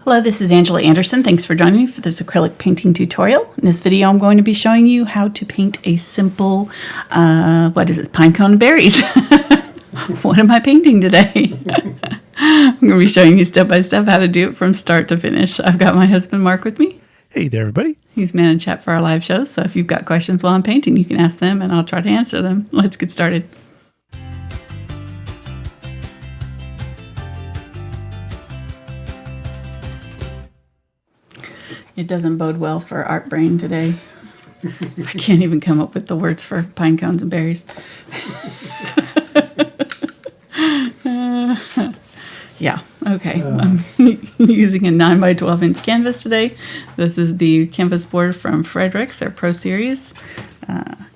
Hello, this is Angela Anderson. Thanks for joining me for this acrylic painting tutorial. In this video, I'm going to be showing you how to paint a simple, pinecone and berries. What am I painting today? I'm going to be showing you step by step how to do it from start to finish. I've got my husband Mark with me. Hey there, everybody. He's man in chat for our live shows, so if you've got questions while I'm painting, you can ask them and I'll try to answer them. Let's get started. It doesn't bode well for art brain today. I can't even come up with the words for pine cones and berries. Yeah, okay. I'm using a 9 by 12 inch canvas today. This is the canvas board from Fredrix, their Pro Series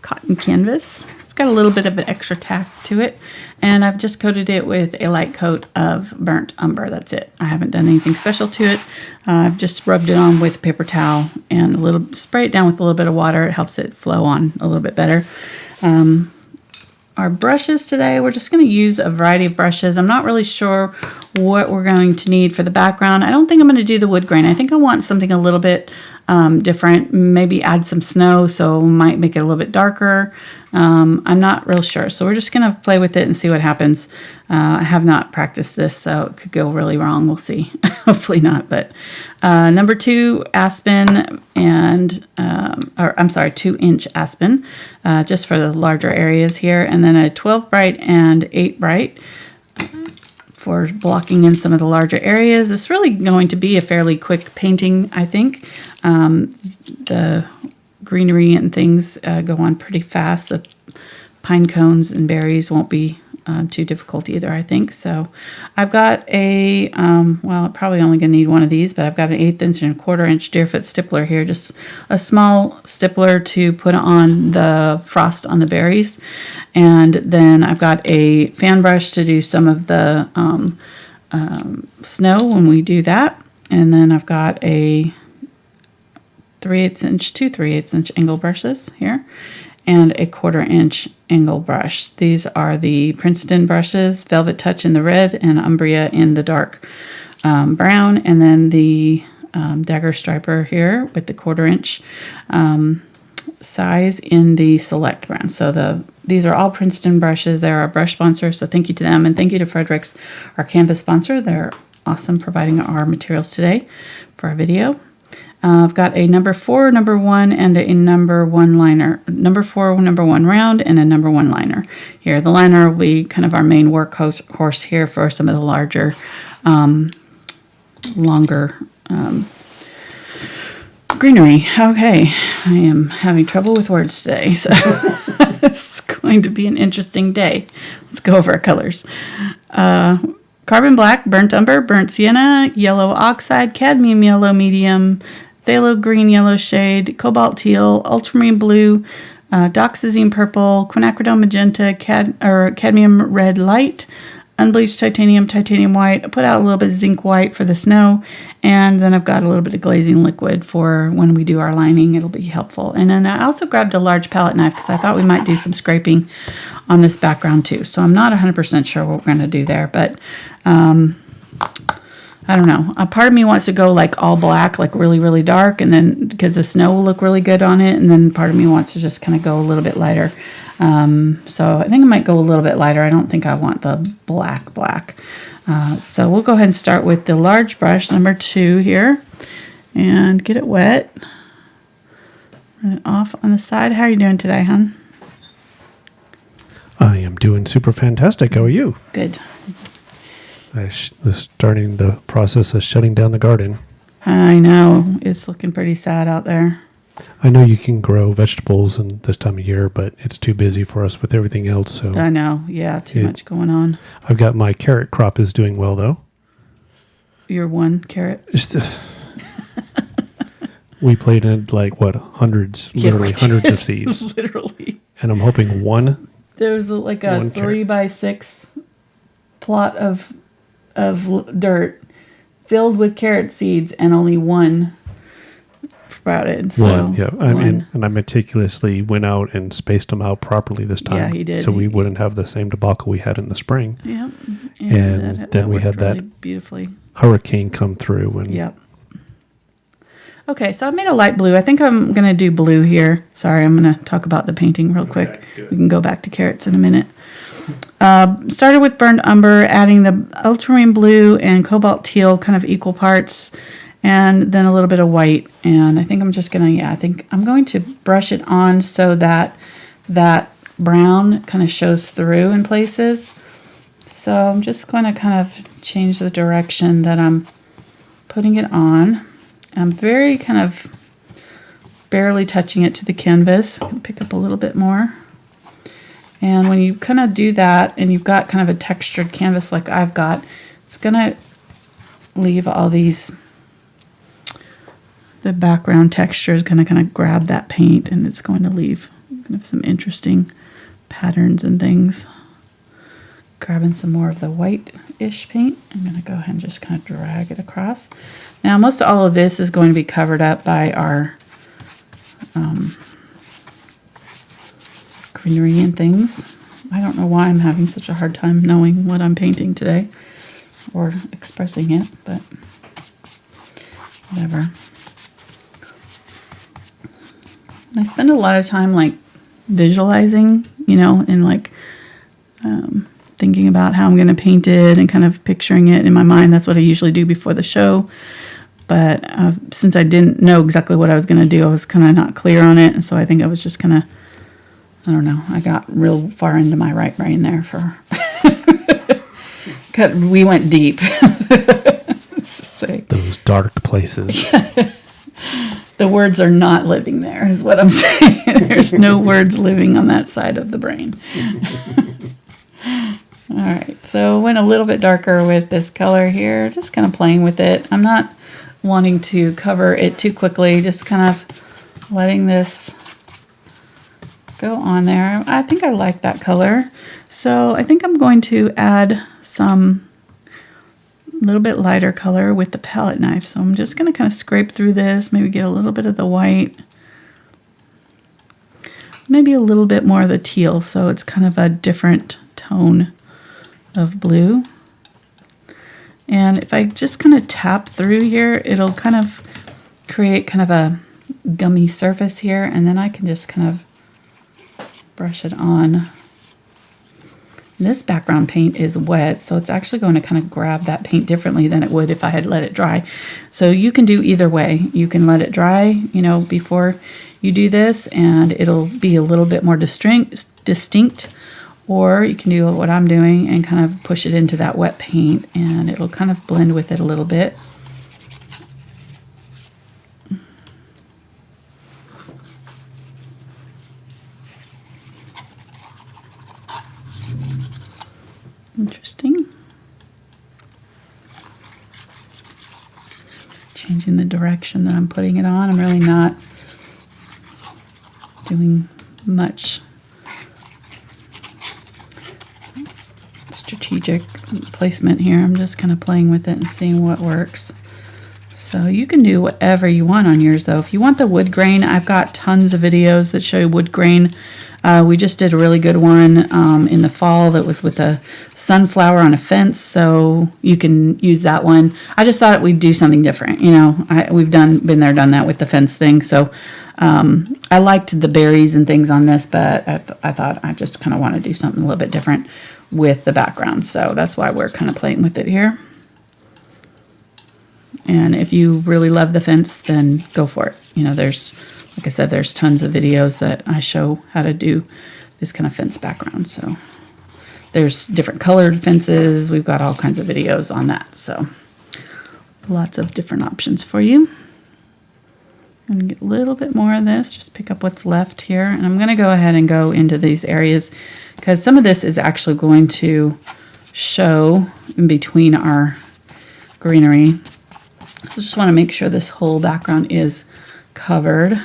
cotton canvas. It's got a little bit of an extra tack to it, and I've just coated it with a light coat of burnt umber. That's it. I haven't done anything special to it. I've just rubbed it on with a paper towel and spray it down with a little bit of water. It helps it flow on a little bit better. Our brushes today, we're just going to use a variety of brushes. I'm not really sure what we're going to need for the background. I don't think I'm going to do the wood grain. I think I want something a little bit different, maybe add some snow, so might make it a little bit darker. I'm not real sure. So we're just going to play with it and see what happens. I have not practiced this, so it could go really wrong. We'll see. Hopefully not. But number 2 aspen and, 2-inch aspen, just for the larger areas here. And then a 12 bright and 8 bright for blocking in some of the larger areas. It's really going to be a fairly quick painting, I think. The greenery and things go on pretty fast. The pine cones and berries won't be too difficult either, I think. So I've got a, I'm probably only going to need one of these, but I've got an 1/8 inch and a 1/4 inch Deerfoot stippler here, just a small stippler to put on the frost on the berries. And then I've got a fan brush to do some of the snow when we do that. And then I've got a 3/8 inch, 2 3/8 inch angle brushes here, and a 1/4 inch angle brush. These are the Princeton brushes, Velvet Touch in the red and Umbria in the dark brown, and then the dagger striper here with the 1/4 inch size in the select brown. So these are all Princeton brushes. They're our brush sponsor, so thank you to them, and thank you to Fredrix, our canvas sponsor. They're awesome providing our materials today for our video. I've got a number 4, number 1, and a number 1 liner. Number 4, number 1 round, and a number 1 liner here. The liner will be kind of our main workhorse here for some of the larger, longer greenery. Okay, I am having trouble with words today, so it's going to be an interesting day. Let's go over our colors. Carbon black, burnt umber, burnt sienna, yellow oxide, cadmium yellow medium, phthalo green yellow shade, cobalt teal, ultramarine blue, dioxazine purple, quinacridone magenta, cadmium red light, unbleached titanium, titanium white. I put out a little bit of zinc white for the snow, and then I've got a little bit of glazing liquid for when we do our lining. It'll be helpful. And then I also grabbed a large palette knife because I thought we might do some scraping on this background too. So I'm not 100% sure what we're going to do there, but I don't know. A part of me wants to go like all black, like really, really dark, and then because the snow will look really good on it, and then part of me wants to just kind of go a little bit lighter. So I think I might go a little bit lighter. I don't think I want the black. So we'll go ahead and start with the large brush, number 2 here, and get it wet. Run it off on the side. How are you doing today, hon? I am doing super fantastic. How are you? Good. I was starting the process of shutting down the garden. I know. It's looking pretty sad out there. I know you can grow vegetables in this time of year, but it's too busy for us with everything else. So I know. Yeah, too much going on. I've got my carrot crop is doing well, though. Your 1 carrot? We planted hundreds, literally hundreds of seeds. Literally. And I'm hoping one. There's like a 3x6 plot of dirt filled with carrot seeds, and only one sprouted. One, yeah. And I meticulously went out and spaced them out properly this time. Yeah, he did. So we wouldn't have the same debacle we had in the spring. Yeah. And then we had really that beautifully hurricane come through. And Yep. Okay, so I made a light blue. I think I'm going to do blue here. Sorry, I'm going to talk about the painting real quick. Good. We can go back to carrots in a minute. Started with burnt umber, adding the ultramarine blue and cobalt teal, kind of equal parts, and then a little bit of white. And I think I'm just going to, I think I'm going to brush it on so that that brown kind of shows through in places. So I'm just going to kind of change the direction that I'm putting it on. I'm very kind of barely touching it to the canvas. Pick up a little bit more. And when you kind of do that and you've got kind of a textured canvas like I've got, it's going to leave all these, the background texture is going to kind of grab that paint, and it's going to leave kind of some interesting patterns and things. Grabbing some more of the white-ish paint. I'm going to go ahead and just kind of drag it across. Now, most all of this is going to be covered up by our greenery and things. I don't know why I'm having such a hard time knowing what I'm painting today or expressing it, but whatever. I spend a lot of time like visualizing, you know, and like thinking about how I'm going to paint it and kind of picturing it in my mind. That's what I usually do before the show. But since I didn't know exactly what I was going to do, I was kind of not clear on it. And so I think I was just kind of, I don't know, I got real far into my right brain there for, we went deep. Let's just say. those dark places. The words are not living there, is what I'm saying. There's no words living on that side of the brain. All right, so went a little bit darker with this color here, just kind of playing with it. I'm not wanting to cover it too quickly, just kind of letting this go on there. I think I like that color. So I think I'm going to add some little bit lighter color with the palette knife. So I'm just going to kind of scrape through this, maybe get a little bit of the white, maybe a little bit more of the teal, so it's kind of a different tone of blue. And if I just kind of tap through here, it'll kind of create kind of a gummy surface here, and then I can just kind of brush it on. This background paint is wet, so it's actually going to kind of grab that paint differently than it would if I had let it dry. So you can do either way. You can let it dry, you know, before you do this, and it'll be a little bit more distinct, or you can do what I'm doing and kind of push it into that wet paint, and it'll kind of blend with it a little bit. Interesting. Changing the direction that I'm putting it on. I'm really not doing much strategic placement here. I'm just kind of playing with it and seeing what works. So you can do whatever you want on yours though. If you want the wood grain, I've got tons of videos that show you wood grain. We just did a really good one in the fall that was with a sunflower on a fence, so you can use that one. I just thought we'd do something different, you know. We've been there, done that with the fence thing. So I liked the berries and things on this, but I thought I just kind of want to do something a little bit different with the background. So that's why we're kind of playing with it here. And if you really love the fence, then go for it. You know, there's, like I said, there's tons of videos that I show how to do this kind of fence background. So there's different colored fences. We've got all kinds of videos on that. So lots of different options for you. I'm going to get a little bit more of this, just pick up what's left here. And I'm going to go ahead and go into these areas because some of this is actually going to show in between our greenery. So just want to make sure this whole background is covered.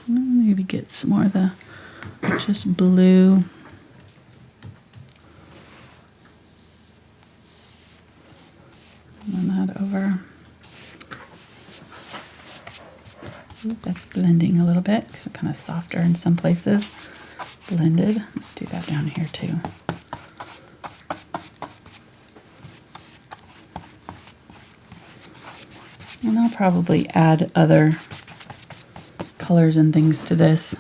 Maybe get some more of the just blue. Run that over. Ooh, that's blending a little bit because it's kind of softer in some places. Blended. Let's do that down here too. And I'll probably add other colors and things to this.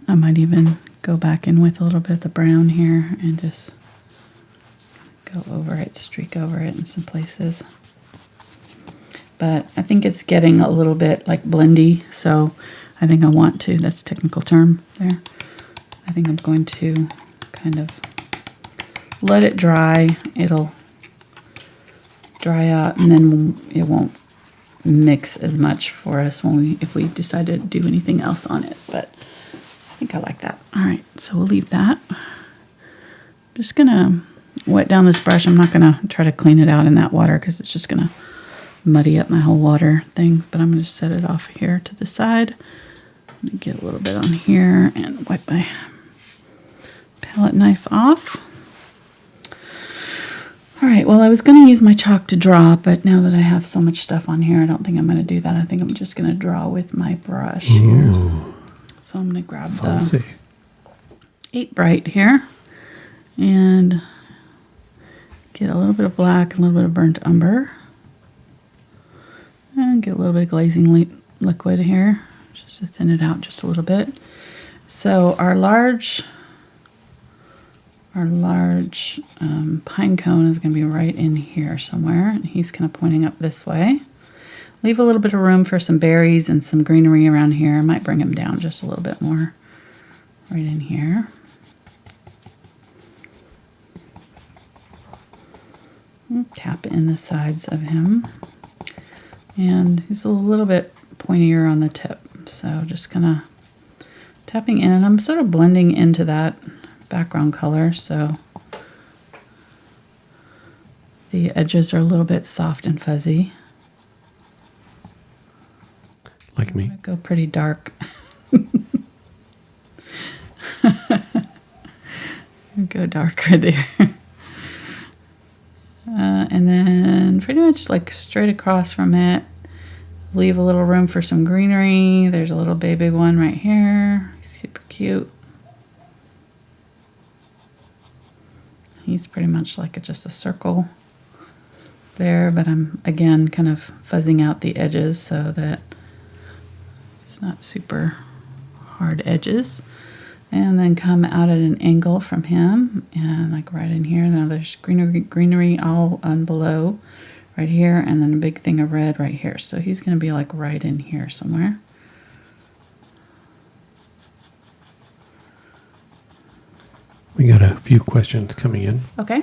I might even go back in with a little bit of the brown here and just go over it, streak over it in some places. But I think it's getting a little bit like blendy, so I think I want to, that's a technical term there. I think I'm going to kind of let it dry. It'll dry out and then it won't mix as much for us when if we decide to do anything else on it. But I think I like that. All right, so we'll leave that. I'm just gonna wet down this brush. I'm not gonna try to clean it out in that water because it's just gonna muddy up my whole water thing, but I'm gonna set it off here to the side. I'm gonna get a little bit on here and wipe my palette knife off. All right, well, I was gonna use my chalk to draw, but now that I have so much stuff on here, I don't think I'm gonna do that. I think I'm just gonna draw with my brush here. So I'm gonna grab the 8 Bright here and get a little bit of black, a little bit of burnt umber. And get a little bit of glazing liquid here, just to thin it out just a little bit. So our large pine cone is going to be right in here somewhere, and he's kind of pointing up this way. Leave a little bit of room for some berries and some greenery around here. I might bring him down just a little bit more right in here. Tap in the sides of him. And he's a little bit pointier on the tip, so just kind of tapping in, and I'm sort of blending into that background color, so the edges are a little bit soft and fuzzy. Like me. Go pretty dark. Go darker there. And then pretty much like straight across from it, leave a little room for some greenery. There's a little baby one right here. Super cute. He's pretty much like just a circle there, but I'm again kind of fuzzing out the edges so that it's not super hard edges. And then come out at an angle from him and like right in here. Now there's greenery all on below right here, and then a big thing of red right here. So he's going to be like right in here somewhere. We got a few questions coming in. Okay.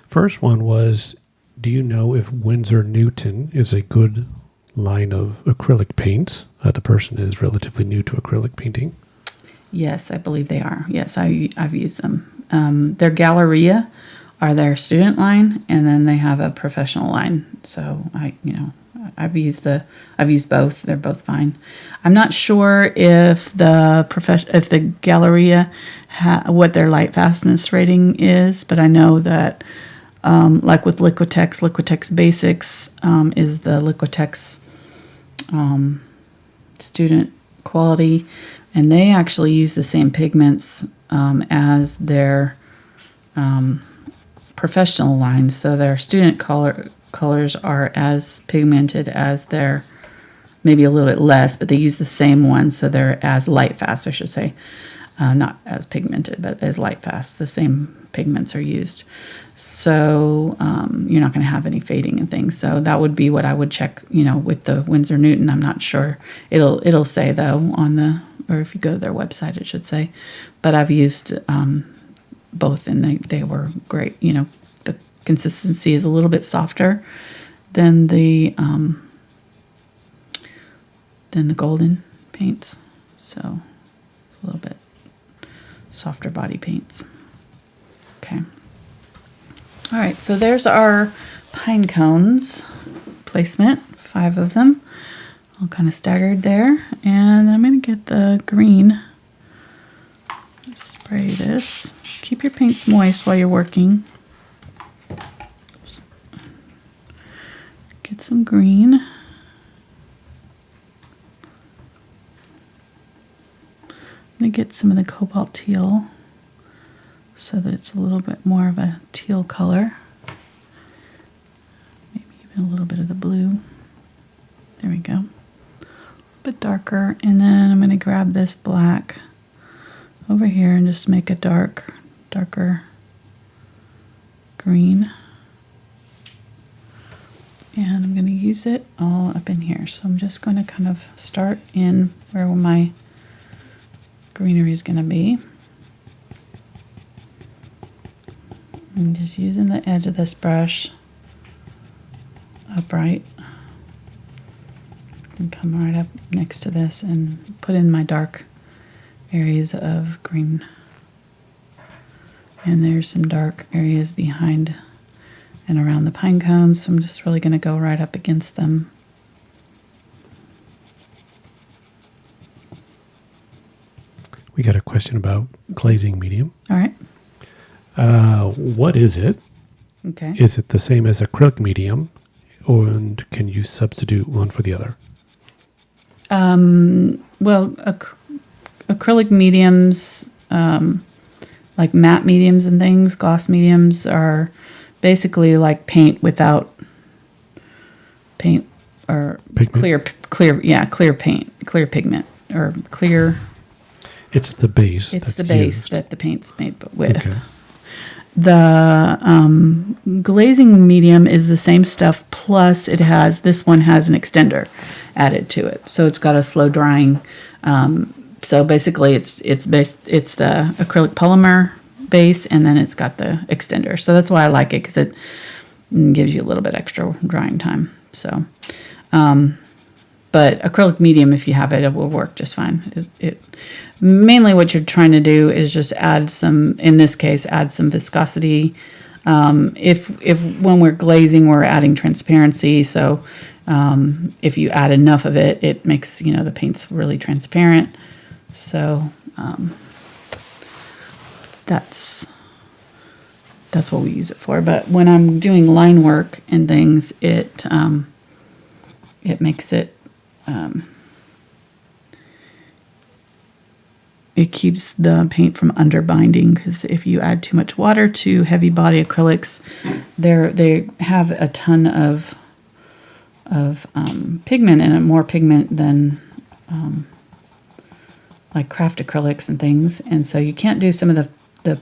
First one was, do you know if Winsor Newton is a good line of acrylic paints? The person is relatively new to acrylic painting. Yes, I believe they are. Yes, I've used them. Their Galleria are their student line, and then they have a professional line. So I've used both. They're both fine. I'm not sure if the Galleria what their light fastness rating is, but I know that like with Liquitex Basics is the Liquitex student quality. And they actually use the same pigments as their professional lines. So their student colors are as pigmented as their, maybe a little bit less, but they use the same ones. So they're as light fast, I should say. Not as pigmented, but as light fast. The same pigments are used. So you're not going to have any fading and things. So that would be what I would check, with the Winsor Newton. I'm not sure. It'll say though on the, or if you go to their website, it should say. But I've used both, and they were great. The consistency is a little bit softer than the golden paints. So a little bit softer body paints. Okay. All right, so there's our pine cones placement, 5 of them. All kind of staggered there. And I'm going to get the green. Spray this. Keep your paints moist while you're working. Oops. Get some green. I'm going to get some of the Cobalt Teal so that it's a little bit more of a teal color. Maybe even a little bit of the blue. There we go. A bit darker. And then I'm going to grab this black over here and just make a darker green. And I'm going to use it all up in here. So I'm just going to kind of start in where my greenery is going to be. I'm just using the edge of this brush upright and come right up next to this and put in my dark areas of green. And there's some dark areas behind and around the pine cones, so I'm just really going to go right up against them. We got a question about glazing medium. All right. What is it? Okay. Is it the same as acrylic medium, and can you substitute one for the other? Well, acrylic mediums, like matte mediums and things, gloss mediums are basically like paint without paint or Pigment? clear paint, clear pigment or clear. It's the base. It's that's the base used. that the paint's made with. Okay. The glazing medium is the same stuff, plus this one has an extender added to it, so it's got a slow drying. So basically, it's the acrylic polymer base, and then it's got the extender. So that's why I like it, because it gives you a little bit extra drying time. So, but acrylic medium, if you have it, it will work just fine. It mainly what you're trying to do is just add some, in this case, add some viscosity. If when we're glazing, we're adding transparency. So if you add enough of it, it makes, the paint's really transparent. So that's what we use it for. But when I'm doing line work and things, it makes it, it keeps the paint from underbinding, because if you add too much water to heavy body acrylics, they have a ton of pigment in it, more pigment than like craft acrylics and things, and so you can't do some of the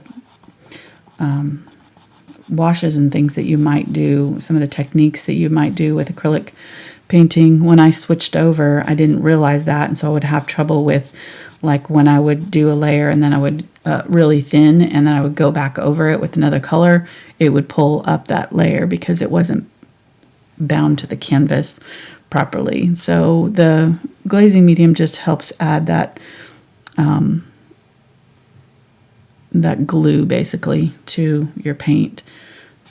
washes and things that you might do, some of the techniques that you might do with acrylic painting. When I switched over, I didn't realize that, and so I would have trouble with, like, when I would do a layer and then I would really thin, and then I would go back over it with another color, it would pull up that layer because it wasn't bound to the canvas properly. So the glazing medium just helps add that that glue basically to your paint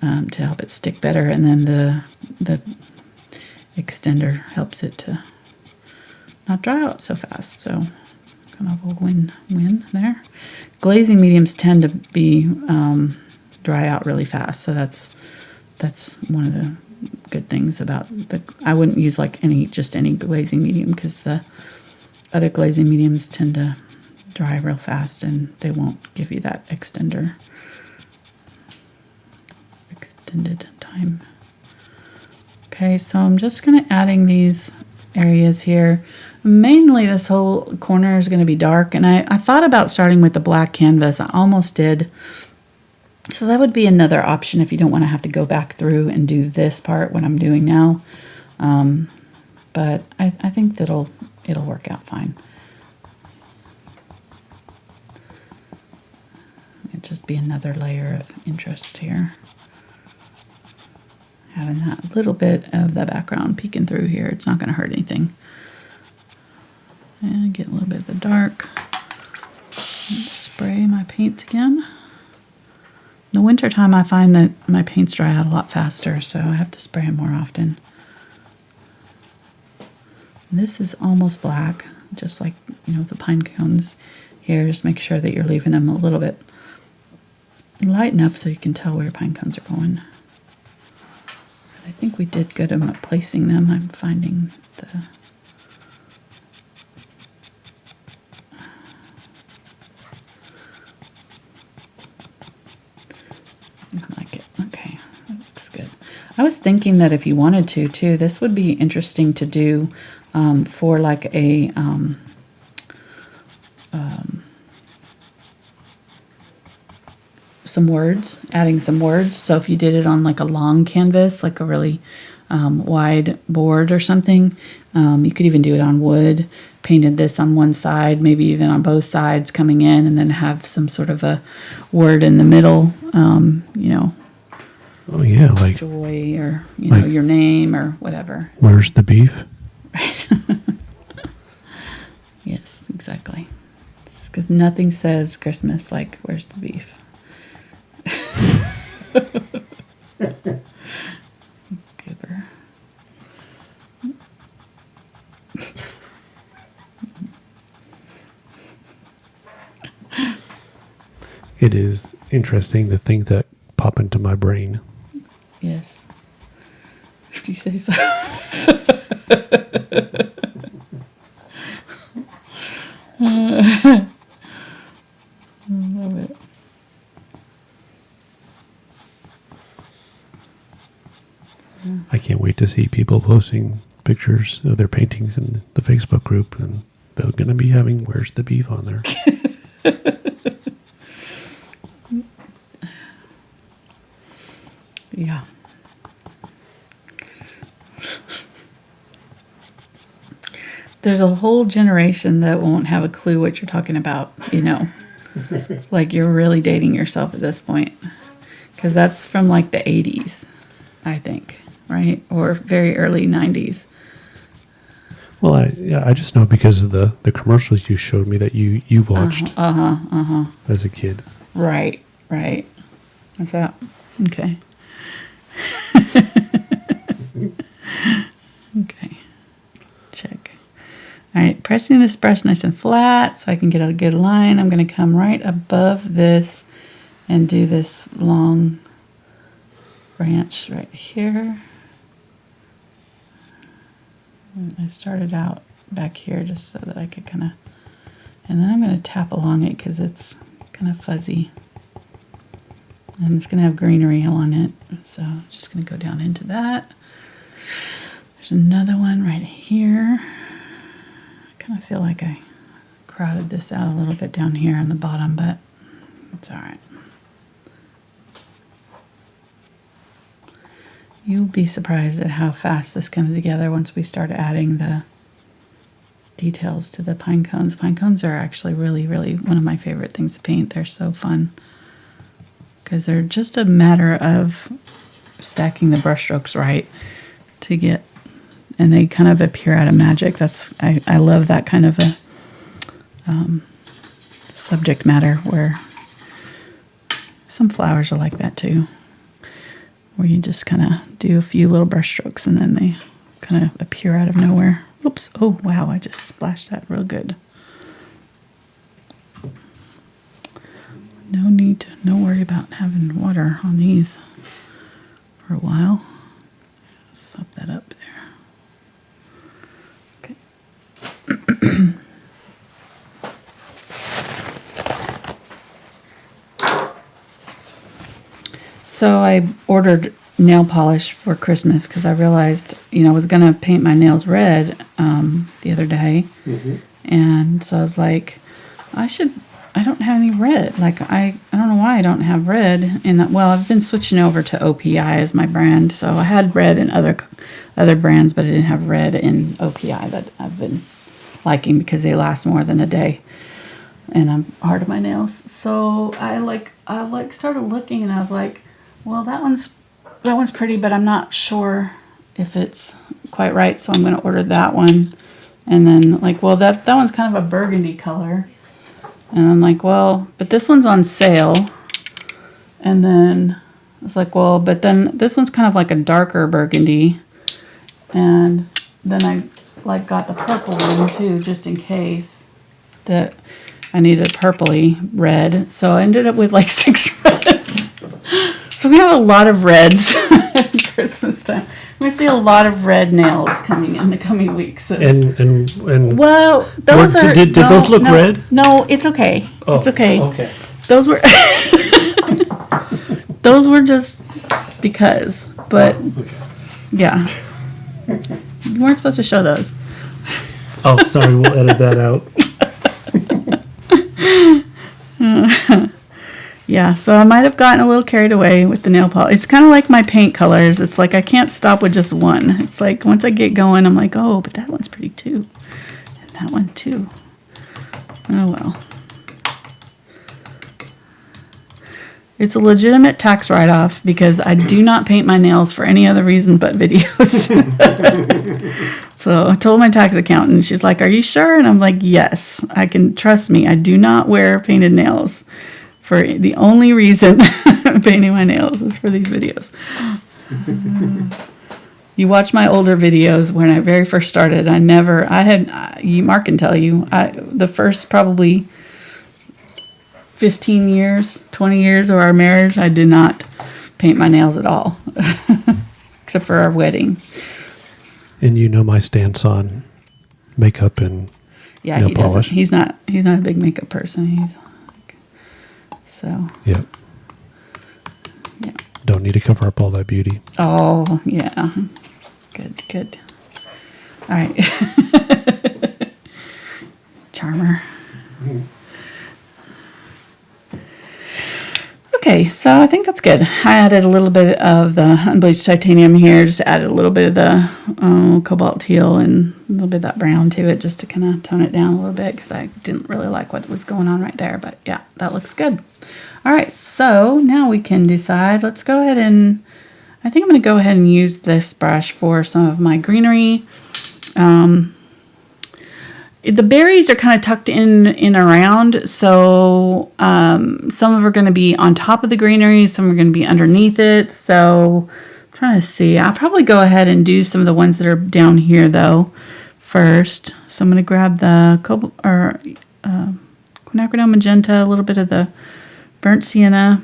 to help it stick better, and then the extender helps it to not dry out so fast. So kind of a win-win there. Glazing mediums tend to be dry out really fast, so that's one of the good things about I wouldn't use like any glazing medium, because the other glazing mediums tend to dry real fast and they won't give you that extended time. Okay, so I'm just going to adding these areas here. Mainly this whole corner is going to be dark, and I thought about starting with the black canvas. I almost did. So that would be another option if you don't want to have to go back through and do this part, what I'm doing now. But I think it'll work out fine. It'd just be another layer of interest here. Having that little bit of the background peeking through here, it's not going to hurt anything. And get a little bit of the dark. Spray my paints again. In the wintertime, I find that my paints dry out a lot faster, so I have to spray them more often. This is almost black, just like, the pine cones here. Just make sure that you're leaving them a little bit light enough so you can tell where your pine cones are going. I think we did good on placing them. I'm finding I like it. Okay, that looks good. I was thinking that if you wanted to, too, this would be interesting to do for like a some words, adding some words. So if you did it on like a long canvas, like a really wide board or something, you could even do it on wood, painted this on one side, maybe even on both sides coming in, and then have some sort of a word in the middle, you know, Oh yeah, like joy, or, you know, your name or whatever. where's the beef? Right. Yes, exactly. Because nothing says Christmas like, where's the beef? Gibber. It is interesting the things that pop into my brain. Yes. If you say so. Love it. I can't wait to see people posting pictures of their paintings in the Facebook group, and they're going to be having "Where's the beef" on there. Yeah. There's a whole generation that won't have a clue what you're talking about, you know. Like, you're really dating yourself at this point. Because that's from like the 80s, I think, right? Or very early 90s. Well, I just know because of the commercials you showed me that you watched as a kid. Right. Like that. Okay. Okay. Check. All right, pressing this brush nice and flat so I can get a good line. I'm going to come right above this and do this long branch right here. And I started out back here just so that I could kind of, and then I'm going to tap along it because it's kind of fuzzy. And it's going to have greenery on it. So I'm just going to go down into that. There's another one right here. I kind of feel like I crowded this out a little bit down here on the bottom, but it's all right. You'll be surprised at how fast this comes together once we start adding the details to the pine cones. Pine cones are actually really, really one of my favorite things to paint. They're so fun because they're just a matter of stacking the brush strokes right to get, and they kind of appear out of magic. I love that kind of a subject matter where some flowers are like that too, where you just kind of do a few little brush strokes and then they kind of appear out of nowhere. Oops. Oh, wow. I just splashed that real good. No worry about having water on these for a while. Sop that up there. Okay. So I ordered nail polish for Christmas because I realized, I was going to paint my nails red the other day. Mm-hmm. And so I was like, I don't have any red. Like, I don't know why I don't have red. And well, I've been switching over to OPI as my brand. So I had red in other brands, but I didn't have red in OPI that I've been liking because they last more than a day. And I'm hard on my nails. So I started looking and I was like, well, that one's pretty, but I'm not sure if it's quite right, so I'm going to order that one. And then, that one's kind of a burgundy color. And I'm like, well, but this one's on sale. And then I was like, well, but then this one's kind of like a darker burgundy. And then I got the purple one too, just in case that I needed purpley red. So I ended up with 6 reds. So we have a lot of reds at Christmas time. We see a lot of red nails coming in the coming weeks. And well, those did those look red? No, it's okay. Oh, it's okay. Okay. Those were those were just because But yeah, you weren't supposed to show those. Oh, sorry, we'll edit that out. Yeah, so I might have gotten a little carried away with the nail polish. It's kind of like my paint colors. It's like I can't stop with just one. It's like once I get going, I'm like, oh, but that one's pretty too. And that one too. Oh, well. It's a legitimate tax write-off because I do not paint my nails for any other reason but videos. So I told my tax accountant, she's like, are you sure? And I'm like, yes, I can, trust me. I do not wear painted nails for the only reason I'm painting my nails is for these videos. You watch my older videos when I very first started. Mark can tell you, the first probably 15 years, 20 years of our marriage, I did not paint my nails at all, except for our wedding. And you know my stance on makeup and nail polish. He's not a big makeup person. Yep. Yeah. Don't need to cover up all that beauty. Oh, yeah. Good. All right. Charmer. Okay, so I think that's good. I added a little bit of the unbleached titanium here, just added a little bit of the cobalt teal and a little bit of that brown to it just to kind of tone it down a little bit because I didn't really like what was going on right there. But yeah, that looks good. All right, so now we can decide. Let's go ahead and, I think I'm going to go ahead and use this brush for some of my greenery. The berries are kind of tucked in around, so some of them are going to be on top of the greenery, some are going to be underneath it. So I'm trying to see. I'll probably go ahead and do some of the ones that are down here though first. So I'm going to grab the Cobalt or Quinacridone Magenta, a little bit of the burnt sienna,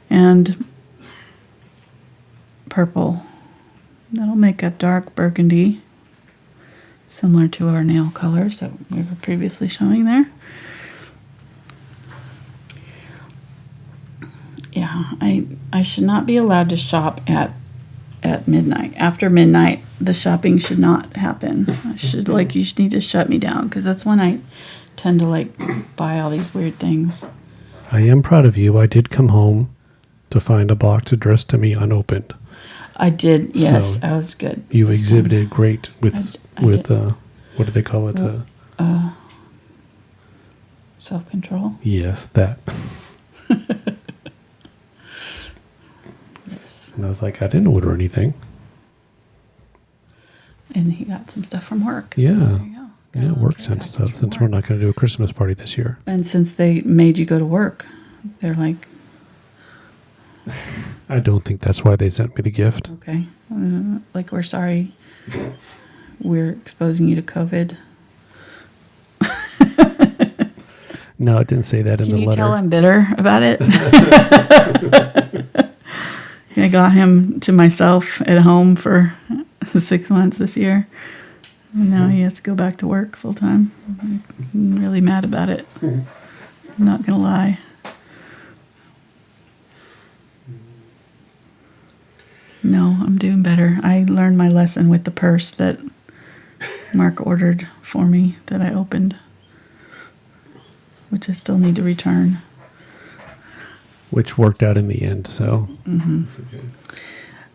and purple. That'll make a dark burgundy, similar to our nail colors that we were previously showing there. Yeah, I should not be allowed to shop at midnight. After midnight, the shopping should not happen. You should need to shut me down because that's when I tend to buy all these weird things. I am proud of you. I did come home to find a box addressed to me unopened. I did, yes. So I was good. You exhibited great with what do they call it? Self-control. Yes, that. Yes. And I was like, I didn't order anything. And he got some stuff from work. Yeah. So there you go. Yeah, work sent stuff since we're not going to do a Christmas party this year. And since they made you go to work, they're like, I don't think that's why they sent me the gift. okay, we're sorry we're exposing you to COVID. No, it didn't say that in the letter. Can you tell I'm bitter about it? I got him to myself at home for 6 months this year. And now he has to go back to work full time. I'm really mad about it. I'm not going to lie. No, I'm doing better. I learned my lesson with the purse that Mark ordered for me that I opened, which I still need to return. Which worked out in the end, so. Mm-hmm.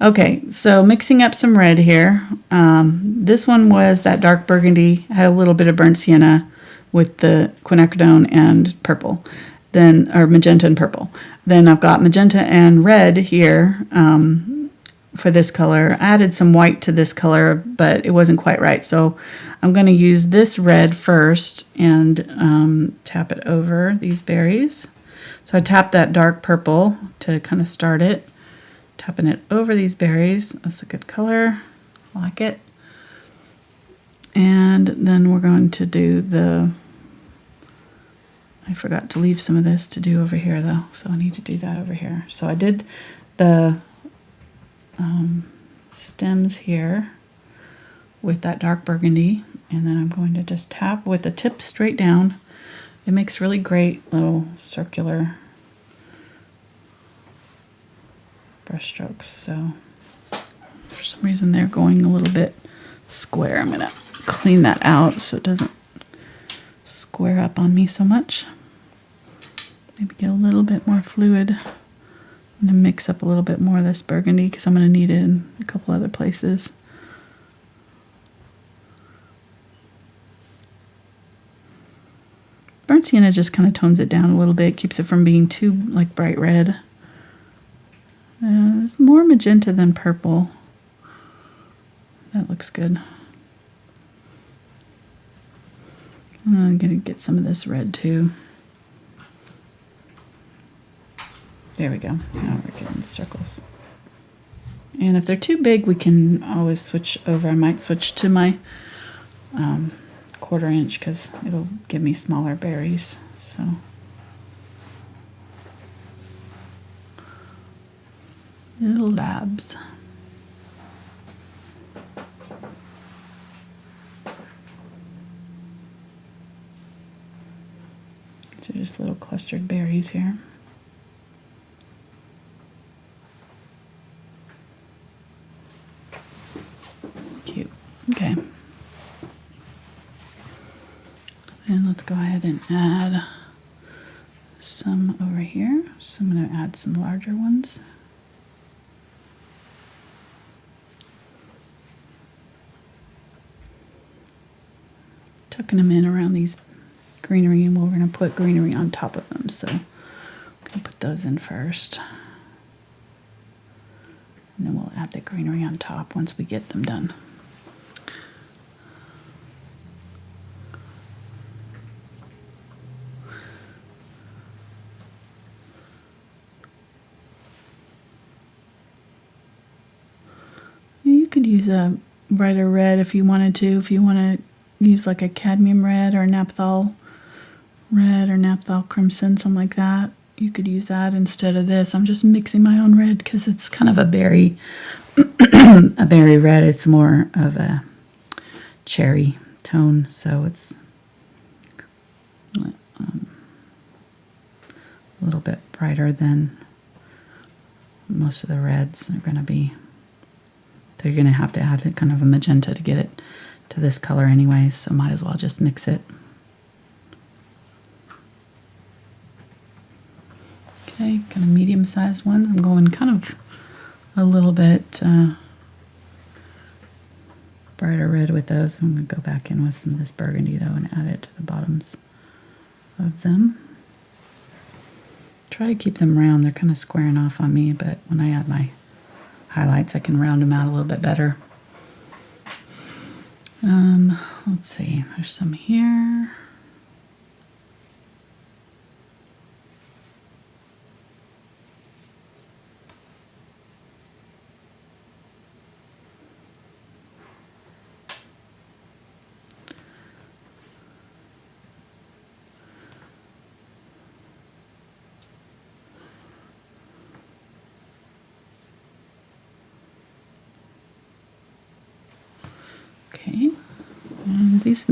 Okay, so mixing up some red here. This one was that dark burgundy, had a little bit of burnt sienna with the quinacridone and purple, or magenta and purple. Then I've got magenta and red here for this color. I added some white to this color, but it wasn't quite right. So I'm going to use this red first and tap it over these berries. So I tapped that dark purple to kind of start it. Tapping it over these berries. That's a good color. I like it. And then we're going to do I forgot to leave some of this to do over here though. So I need to do that over here. So I did the stems here with that dark burgundy. And then I'm going to just tap with the tip straight down. It makes really great little circular brush strokes. So for some reason they're going a little bit square. I'm gonna clean that out so it doesn't square up on me so much. Maybe get a little bit more fluid. I'm gonna mix up a little bit more of this burgundy because I'm gonna need it in a couple other places. Burnt sienna just kind of tones it down a little bit, keeps it from being too like bright red. It's more magenta than purple. That looks good. I'm gonna get some of this red too. There we go. Now we're getting circles. And if they're too big, we can always switch over. I might switch to my 1/4 inch because it'll give me smaller berries. So little dabs. These are just little clustered berries here. Cute. Okay. And let's go ahead and add some over here. So I'm going to add some larger ones. Tucking them in around these greenery, and we're going to put greenery on top of them. So I'm going to put those in first. And then we'll add the greenery on top once we get them done. You could use a brighter red if you wanted to. If you want to use like a cadmium red or naphthol red or naphthol crimson, something like that, you could use that instead of this. I'm just mixing my own red because it's kind of a berry, a berry red. It's more of a cherry tone, so it's a little bit brighter than most of the reds are going to be. So you're going to have to add kind of a magenta to get it to this color anyway, so might as well just mix it. Okay, kind of medium-sized ones. I'm going kind of a little bit brighter red with those. I'm going to go back in with some of this burgundy though and add it to the bottoms of them. Try to keep them round. They're kind of squaring off on me, but when I add my highlights, I can round them out a little bit better. Let's see, there's some here. Okay, and these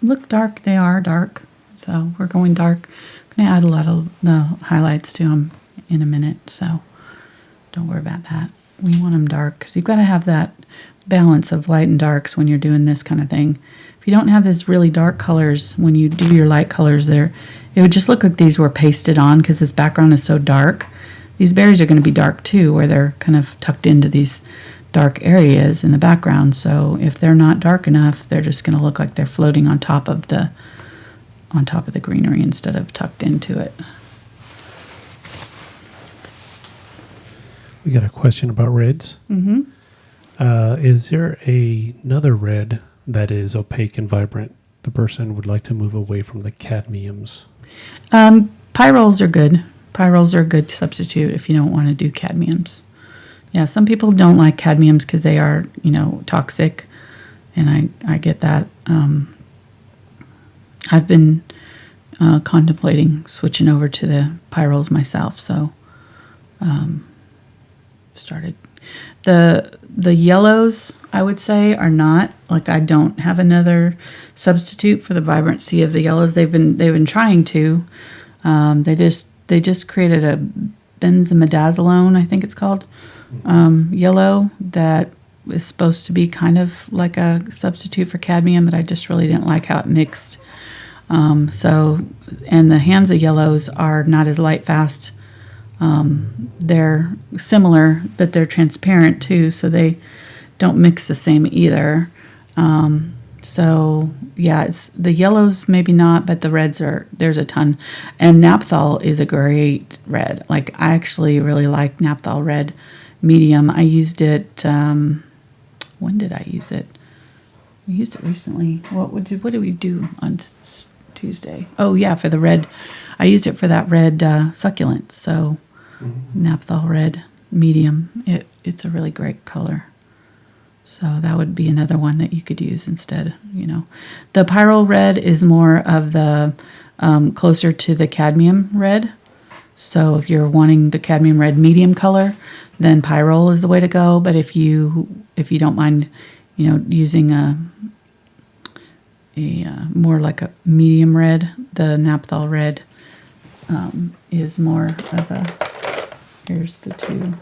look dark. They are dark, so we're going dark. I'm going to add a lot of the highlights to them in a minute, so don't worry about that. We want them dark because you've got to have that balance of light and darks when you're doing this kind of thing. If you don't have this really dark colors when you do your light colors there, it would just look like these were pasted on because this background is so dark. These berries are going to be dark too, where they're kind of tucked into these dark areas in the background. So if they're not dark enough, they're just going to look like they're floating on top of the greenery instead of tucked into it. We got a question about reds. Mm-hmm. Is there another red that is opaque and vibrant? The person would like to move away from the cadmiums. Pyrroles are good. Pyrroles are a good substitute if you don't want to do cadmiums. Yeah, some people don't like cadmiums because they are, toxic, and I get that. I've been contemplating switching over to the pyrroles myself, so started. The yellows, I would say, are not, like, I don't have another substitute for the vibrancy of the yellows. They've been trying to. They just created benzimidazolone, I think it's called, yellow, that is supposed to be kind of like a substitute for cadmium, but I just really didn't like how it mixed. And the Hansa yellows are not as light fast. They're similar, but they're transparent too, so they don't mix the same either. So yeah, it's the yellows maybe not, but the reds there's a ton. And Naphthol is a great red. Like, I actually really like Naphthol Red Medium. I used it, when did I use it? We used it recently. What did we do on Tuesday? Oh yeah, for the red. I used it for that red succulent. So Naphthol Red Medium. It's a really great color. So that would be another one that you could use instead, The Pyrrole Red is more of the closer to the Cadmium Red. So if you're wanting the Cadmium Red medium color, then Pyrrole is the way to go. But if you don't mind, using a more like a medium red, the Naphthol Red is more of a. Here's the two.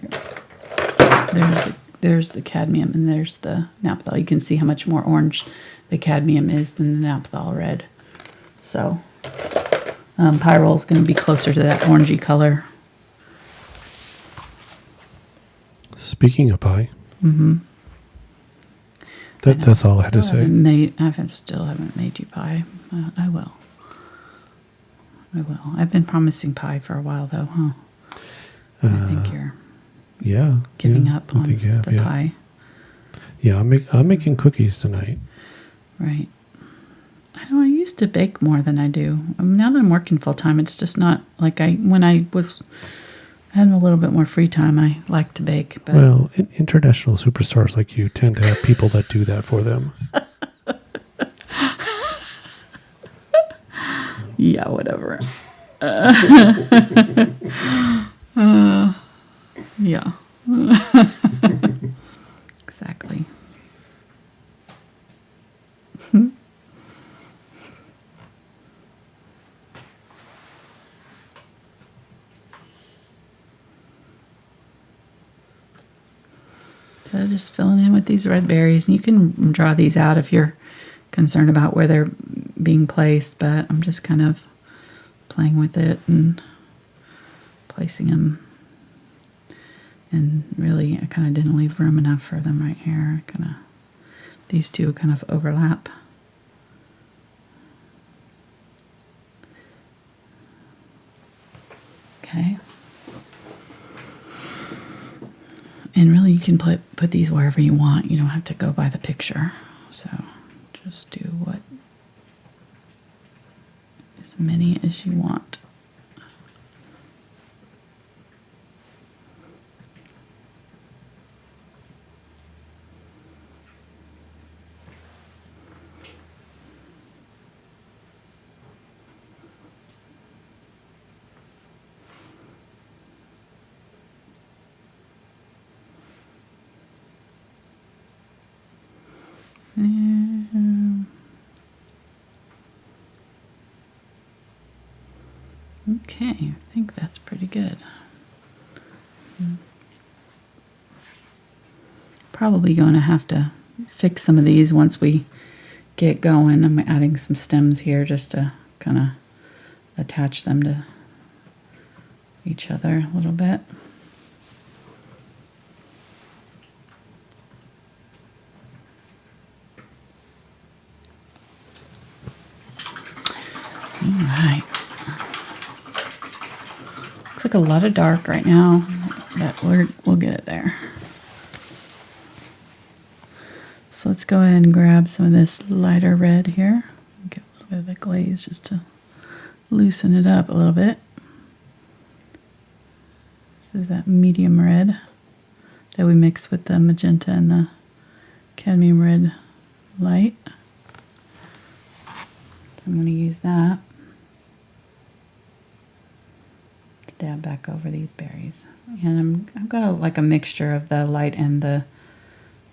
Here. There's the cadmium, and there's the Naphthol. You can see how much more orange the cadmium is than the Naphthol Red. So Pyrrole is going to be closer to that orangey color. Speaking of pie, that's all I had to say. I still haven't made you pie. I will. I've been promising pie for a while, though, huh? I think you're giving up on the pie. Yeah, I'm making cookies tonight. Right. I know I used to bake more than I do. Now that I'm working full time, it's just not like when I was having a little bit more free time, I like to bake. But well, international superstars like you tend to have people that do that for them. Yeah, whatever. Yeah. Exactly. So just filling in with these red berries. And you can draw these out if you're concerned about where they're being placed, but I'm just kind of playing with it and placing them. And really, I kind of didn't leave room enough for them right here. These two kind of overlap. Okay. And really, you can put these wherever you want. You don't have to go by the picture. So just do as many as you want. Okay, I think that's pretty good. Probably going to have to fix some of these once we get going. I'm adding some stems here just to kind of attach them to each other a little bit. All right. Looks like a lot of dark right now, but we'll get it there. So let's go ahead and grab some of this lighter red here. Get a little bit of a glaze just to loosen it up a little bit. This is that medium red that we mixed with the magenta and the Cadmium Red Light. So I'm going to use that. Dab back over these berries, and I've got like a mixture of the light and the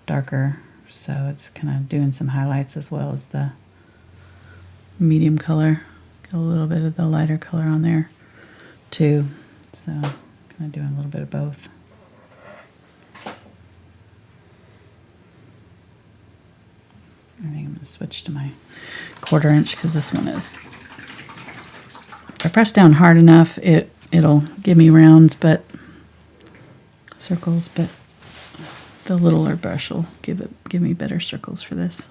darker, so it's kind of doing some highlights as well as the medium color. Got a little bit of the lighter color on there too. So kind of doing a little bit of both. I think I'm going to switch to my 1/4 inch because this one is, if I press down hard enough, it'll give me rounds, but circles, but the littler brush will give me better circles for this.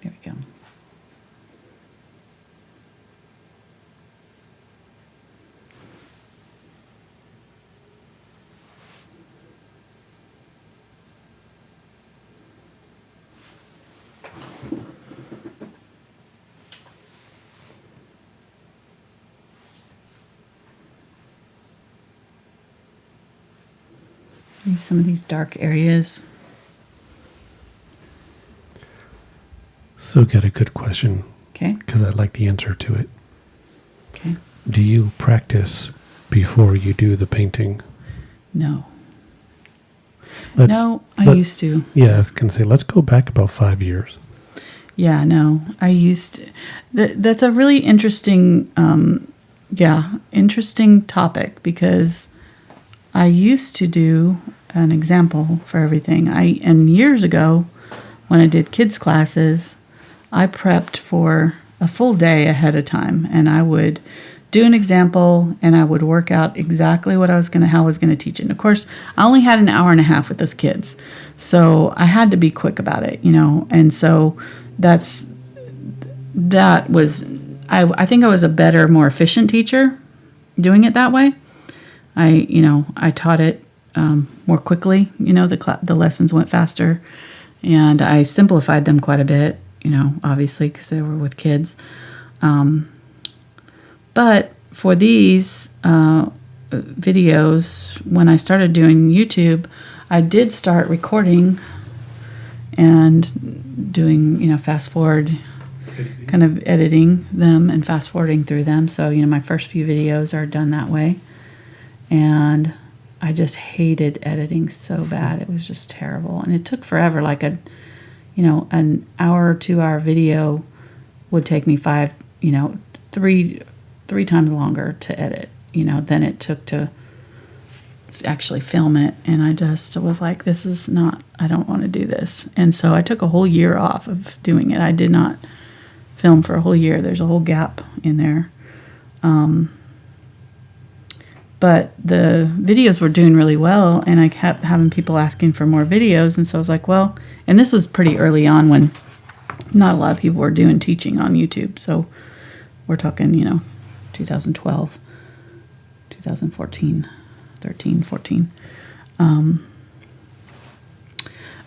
There we go. Use some of these dark areas. So got a good question Okay. because I'd like the answer to it. Okay. Do you practice before you do the painting? No. Let's, No, I let- used to. Yeah, I was going to say, let's go back about 5 years. Yeah, no, I used to. That's a really interesting, interesting topic because I used to do an example for everything. And years ago, when I did kids classes, I prepped for a full day ahead of time, and I would do an example, and I would work out exactly how I was gonna teach it. And of course, I only had an hour and a half with those kids, so I had to be quick about it, And so I think I was a better, more efficient teacher doing it that way. I taught it more quickly. The lessons went faster, and I simplified them quite a bit. Obviously because they were with kids. But for these videos, when I started doing YouTube, I did start recording and doing, fast forward, kind of editing them and fast forwarding through them. So, my first few videos are done that way. And I just hated editing so bad. It was just terrible. And it took forever. Like an hour or 2 hour video would take me three times longer to edit, than it took to actually film it. And I just was like, I don't want to do this. And so I took a whole year off of doing it. I did not film for a whole year. There's a whole gap in there. But the videos were doing really well, and I kept having people asking for more videos. And so I was like, well, and this was pretty early on when not a lot of people were doing teaching on YouTube. So we're talking, 2012, 2014, 13, 14.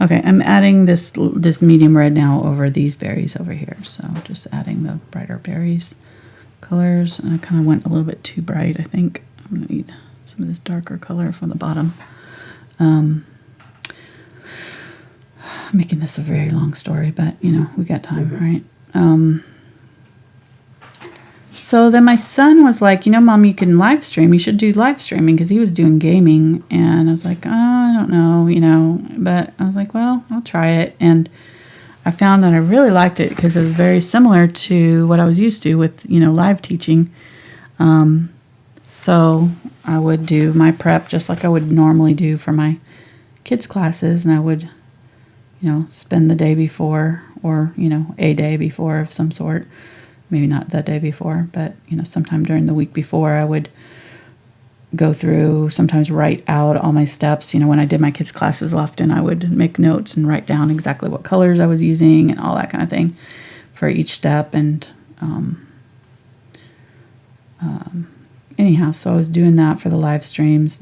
Okay, I'm adding this medium red now over these berries over here. So just adding the brighter berries colors. And I kind of went a little bit too bright, I think. I'm going to need some of this darker color from the bottom. Making this a very long story, but, we got time, right? So then my son was like, Mom, you can live stream. You should do live streaming because he was doing gaming. And I was like, oh, I don't know, But I was like, well, I'll try it. And I found that I really liked it because it was very similar to what I was used to with, live teaching. So I would do my prep just like I would normally do for my kids' classes, and I would, spend the day before or, a day before of some sort. Maybe not the day before, but, sometime during the week before I would go through, sometimes write out all my steps. When I did my kids' classes often, I would make notes and write down exactly what colors I was using and all that kind of thing for each step. And anyhow, so I was doing that for the live streams.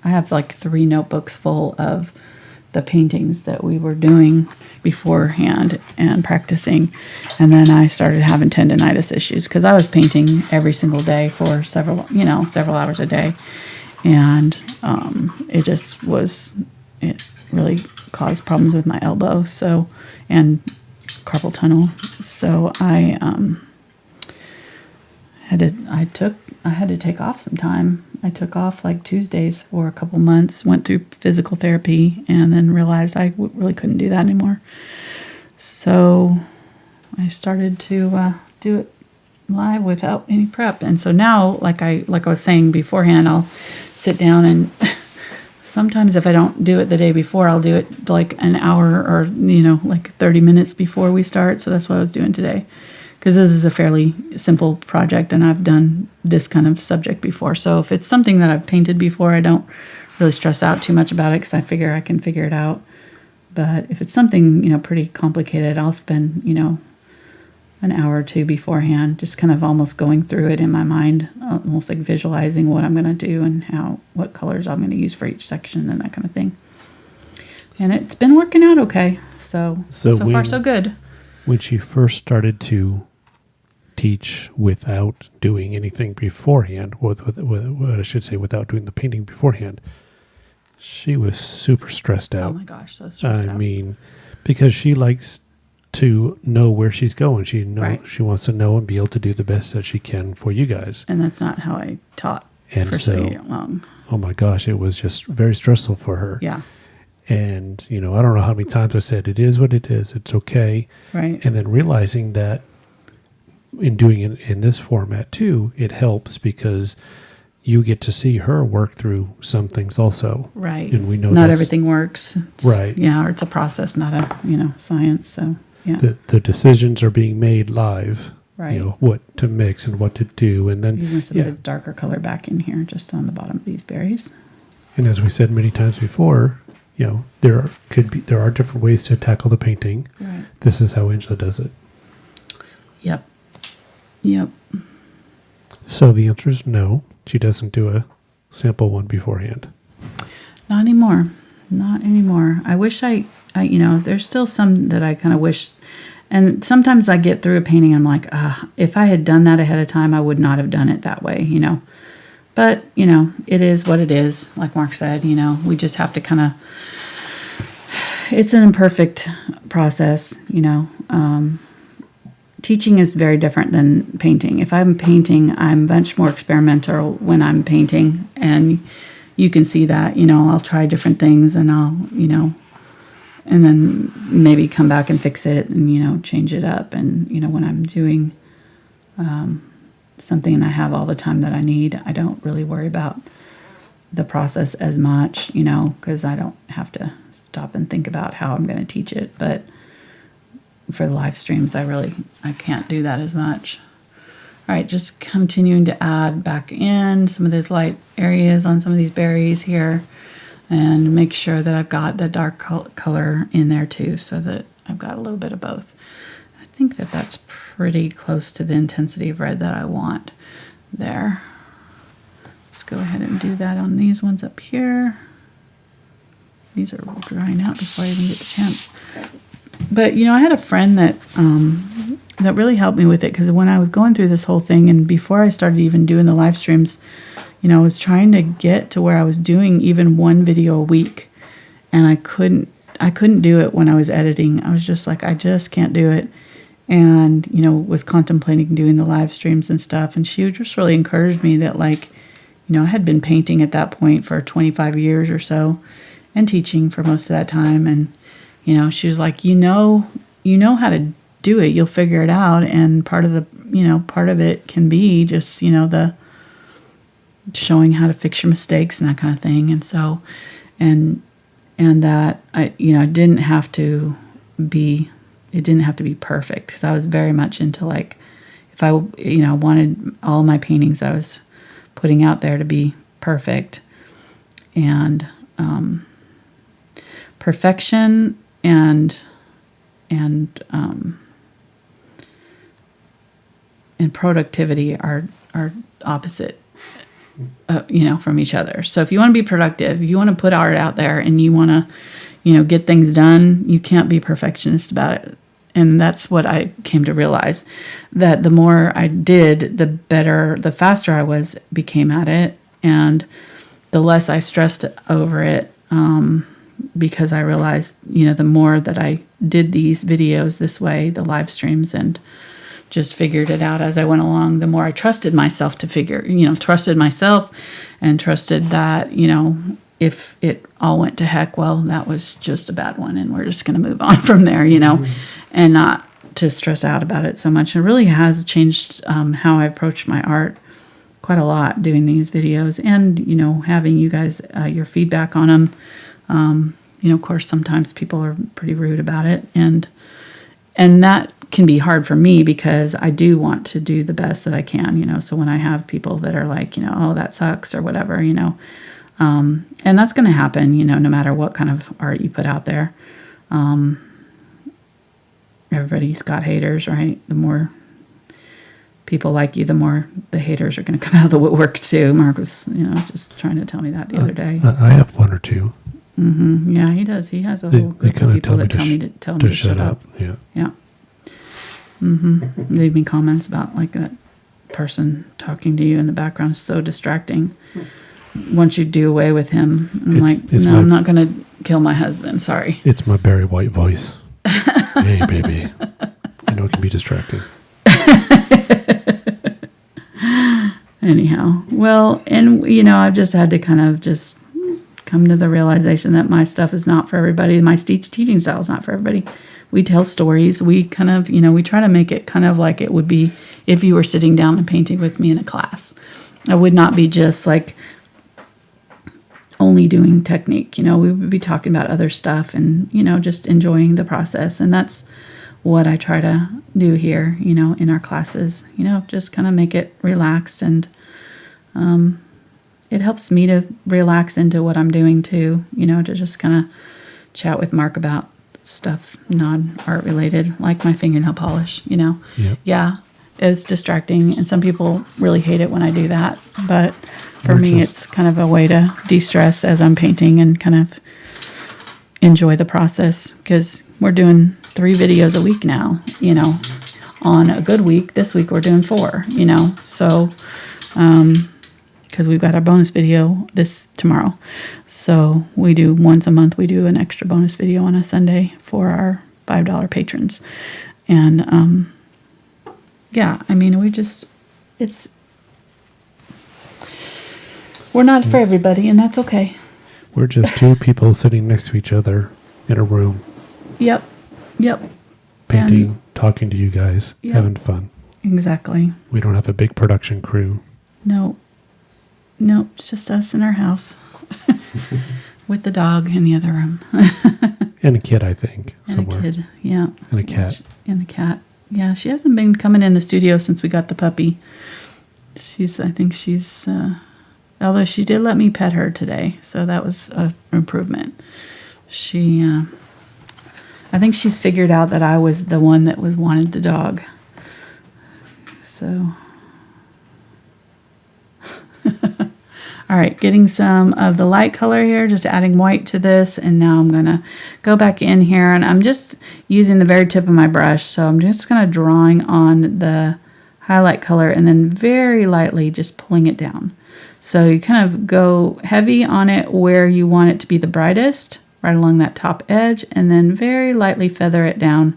I have like 3 notebooks full of the paintings that we were doing beforehand and practicing. And then I started having tendonitis issues because I was painting every single day for several hours a day. And it really caused problems with my elbow. So, and carpal tunnel. So I had to take off some time I took off like Tuesdays for a couple months, went through physical therapy, and then realized I really couldn't do that anymore. So I started to do it live without any prep. And so now, like I was saying beforehand, I'll sit down and sometimes if I don't do it the day before, I'll do it like an hour or, like 30 minutes before we start. So that's what I was doing today. Because this is a fairly simple project and I've done this kind of subject before. So if it's something that I've painted before, I don't really stress out too much about it because I figure I can figure it out. But if it's something, pretty complicated, I'll spend, an hour or two beforehand, just kind of almost going through it in my mind, almost like visualizing what I'm going to do and what colors I'm going to use for each section and that kind of thing. And it's been working out okay. So far, so good. When she first started to teach without doing anything beforehand, what I should say, without doing the painting beforehand, she was super stressed out. Oh my gosh, so stressed out. I mean, because she likes to know where she's going. She wants to know and be able to do the best that she can for you guys. And that's not how I taught for so long. Oh my gosh, it was just very stressful for her. Yeah. And, I don't know how many times I said, it is what it is. It's okay. Right. And then realizing that in doing it in this format too, it helps because you get to see her work through some things also. Right. And we know not everything works. Right. Yeah, or it's a process, not a, science. So, yeah. The decisions are being made live. Right. What to mix and what to do. And then using some of the darker color back in here, just on the bottom of these berries. And as we said many times before, there are different ways to tackle the painting. Right. This is how Angela does it. Yep. So the answer is no. She doesn't do a sample one beforehand. Not anymore. I wish there's still some that I kind of wish. And sometimes I get through a painting, I'm like, if I had done that ahead of time, I would not have done it that way, But, it is what it is. Like Mark said, we just have to kind of, it's an imperfect process, Teaching is very different than painting. If I'm painting, I'm much more experimental when I'm painting. And you can see that, I'll try different things and I'll, and then maybe come back and fix it and, change it up. And, when I'm doing something and I have all the time that I need, I don't really worry about the process as much, because I don't have to stop and think about how I'm going to teach it. But for the live streams, I can't do that as much. All right, just continuing to add back in some of these light areas on some of these berries here and make sure that I've got the dark color in there too, so that I've got a little bit of both. I think that's pretty close to the intensity of red that I want there. Let's go ahead and do that on these ones up here. These are drying out before I even get the chance. But, I had a friend that really helped me with it, because when I was going through this whole thing and before I started even doing the live streams, I was trying to get to where I was doing even one video a week, and I couldn't do it when I was editing. I was just like, I just can't do it. And, was contemplating doing the live streams and stuff. And she just really encouraged me that, I had been painting at that point for 25 years or so and teaching for most of that time. And, she was like, you know how to do it. You'll figure it out. And part of it can be just, the showing how to fix your mistakes and that kind of thing. And so, and that it didn't have to be perfect, because I was very much into if I wanted all my paintings I was putting out there to be perfect, and perfection and productivity are opposite, from each other. So if you want to be productive, you want to put art out there and you want to, get things done, you can't be perfectionist about it. And that's what I came to realize, that the more I did, the better, the faster I became at it, and the less I stressed over it, because I realized, the more that I did these videos this way, the live streams, and just figured it out as I went along. The more I trusted myself to trusted myself and trusted that, if it all went to heck, well, that was just a bad one. And we're just going to move on from there, and not to stress out about it so much. It really has changed how I approach my art quite a lot doing these videos and, having you guys, your feedback on them. Of course, sometimes people are pretty rude about it. And that can be hard for me because I do want to do the best that I can, so when I have people that are like, oh, that sucks or whatever, and that's going to happen, no matter what kind of art you put out there. Everybody's got haters, right? The more people like you, the more the haters are going to come out of the woodwork too. Mark was, just trying to tell me that the other day. I have one or two. Mm-hmm. Yeah, he does. He has a whole group of people that tell me to shut up. Yeah. Yeah. Mm-hmm. Leave me comments about like that person talking to you in the background is so distracting. Once you do away with him, I'm not going to kill my husband. Sorry. It's my Barry White voice. Hey, baby. I know it can be distracting. Anyhow, well, and I've just had to kind of just come to the realization that my stuff is not for everybody. My teaching style is not for everybody. We tell stories. We kind of, we try to make it kind of like it would be if you were sitting down and painting with me in a class. I would not be just like only doing technique. We would be talking about other stuff and, just enjoying the process. And that's what I try to do here, in our classes, just kind of make it relaxed. And it helps me to relax into what I'm doing too, to just kind of chat with Mark about stuff non-art related, like my fingernail polish, Yep. Yeah, it's distracting. And some people really hate it when I do that. But for me, it's kind of a way to de-stress as I'm painting and kind of enjoy the process because we're doing 3 videos a week now, on a good week. This week we're doing 4, so because we've got our bonus video tomorrow. So we do once a month, we do an extra bonus video on a Sunday for our $5 patrons. And we're not for everybody, and that's okay. We're just 2 people sitting next to each other in a room. Yep. Painting, and, talking to you guys, having fun. Exactly. We don't have a big production crew. No, it's just us in our house with the dog in the other room. And a kid, I think, and somewhere. a kid, yeah. And a cat. And the cat. Yeah, she hasn't been coming in the studio since we got the puppy. I think she's, although she did let me pet her today, so that was an improvement. I think she's figured out that I was the one that wanted the dog. So, all right, getting some of the light color here, just adding white to this, and now I'm gonna go back in here, and I'm just using the very tip of my brush, so I'm just gonna drawing on the highlight color and then very lightly just pulling it down. So you kind of go heavy on it where you want it to be the brightest, right along that top edge, and then very lightly feather it down.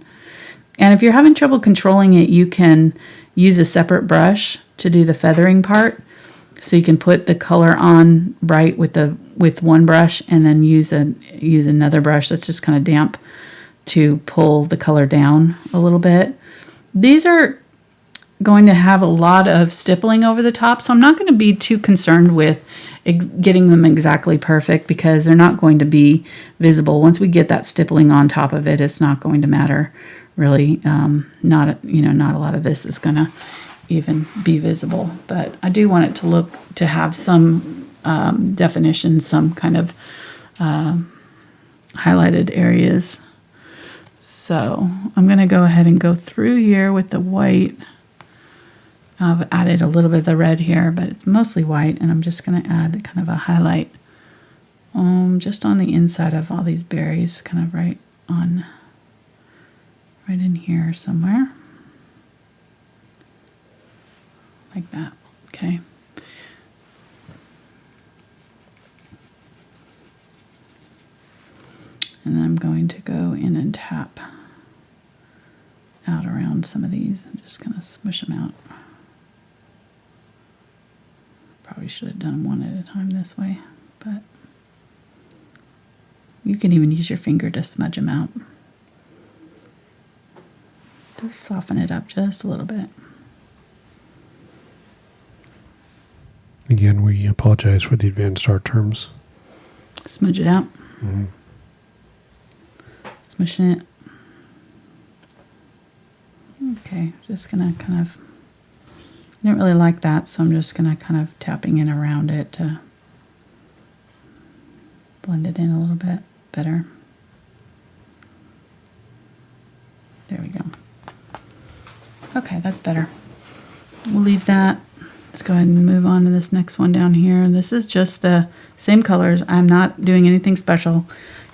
And if you're having trouble controlling it, you can use a separate brush to do the feathering part. So you can put the color on bright with one brush and then use another brush that's just kind of damp to pull the color down a little bit. These are going to have a lot of stippling over the top, so I'm not going to be too concerned with getting them exactly perfect because they're not going to be visible. Once we get that stippling on top of it, it's not going to matter really. Not a lot of this is going to even be visible, but I do want it to have some definition, some kind of highlighted areas. So I'm going to go ahead and go through here with the white. I've added a little bit of the red here, but it's mostly white, and I'm just going to add kind of a highlight just on the inside of all these berries, kind of right in here somewhere. Like that. Okay. And then I'm going to go in and tap out around some of these. I'm just going to smush them out. Probably should have done them one at a time this way, but you can even use your finger to smudge them out. Just soften it up just a little bit. Again, we apologize for the advanced art terms. Smudge it out. Mm-hmm. Smushing it. Okay, just gonna kind of, I didn't really like that, so I'm just gonna kind of tapping in around it to blend it in a little bit better. There we go. Okay, that's better. We'll leave that. Let's go ahead and move on to this next one down here. This is just the same colors. I'm not doing anything special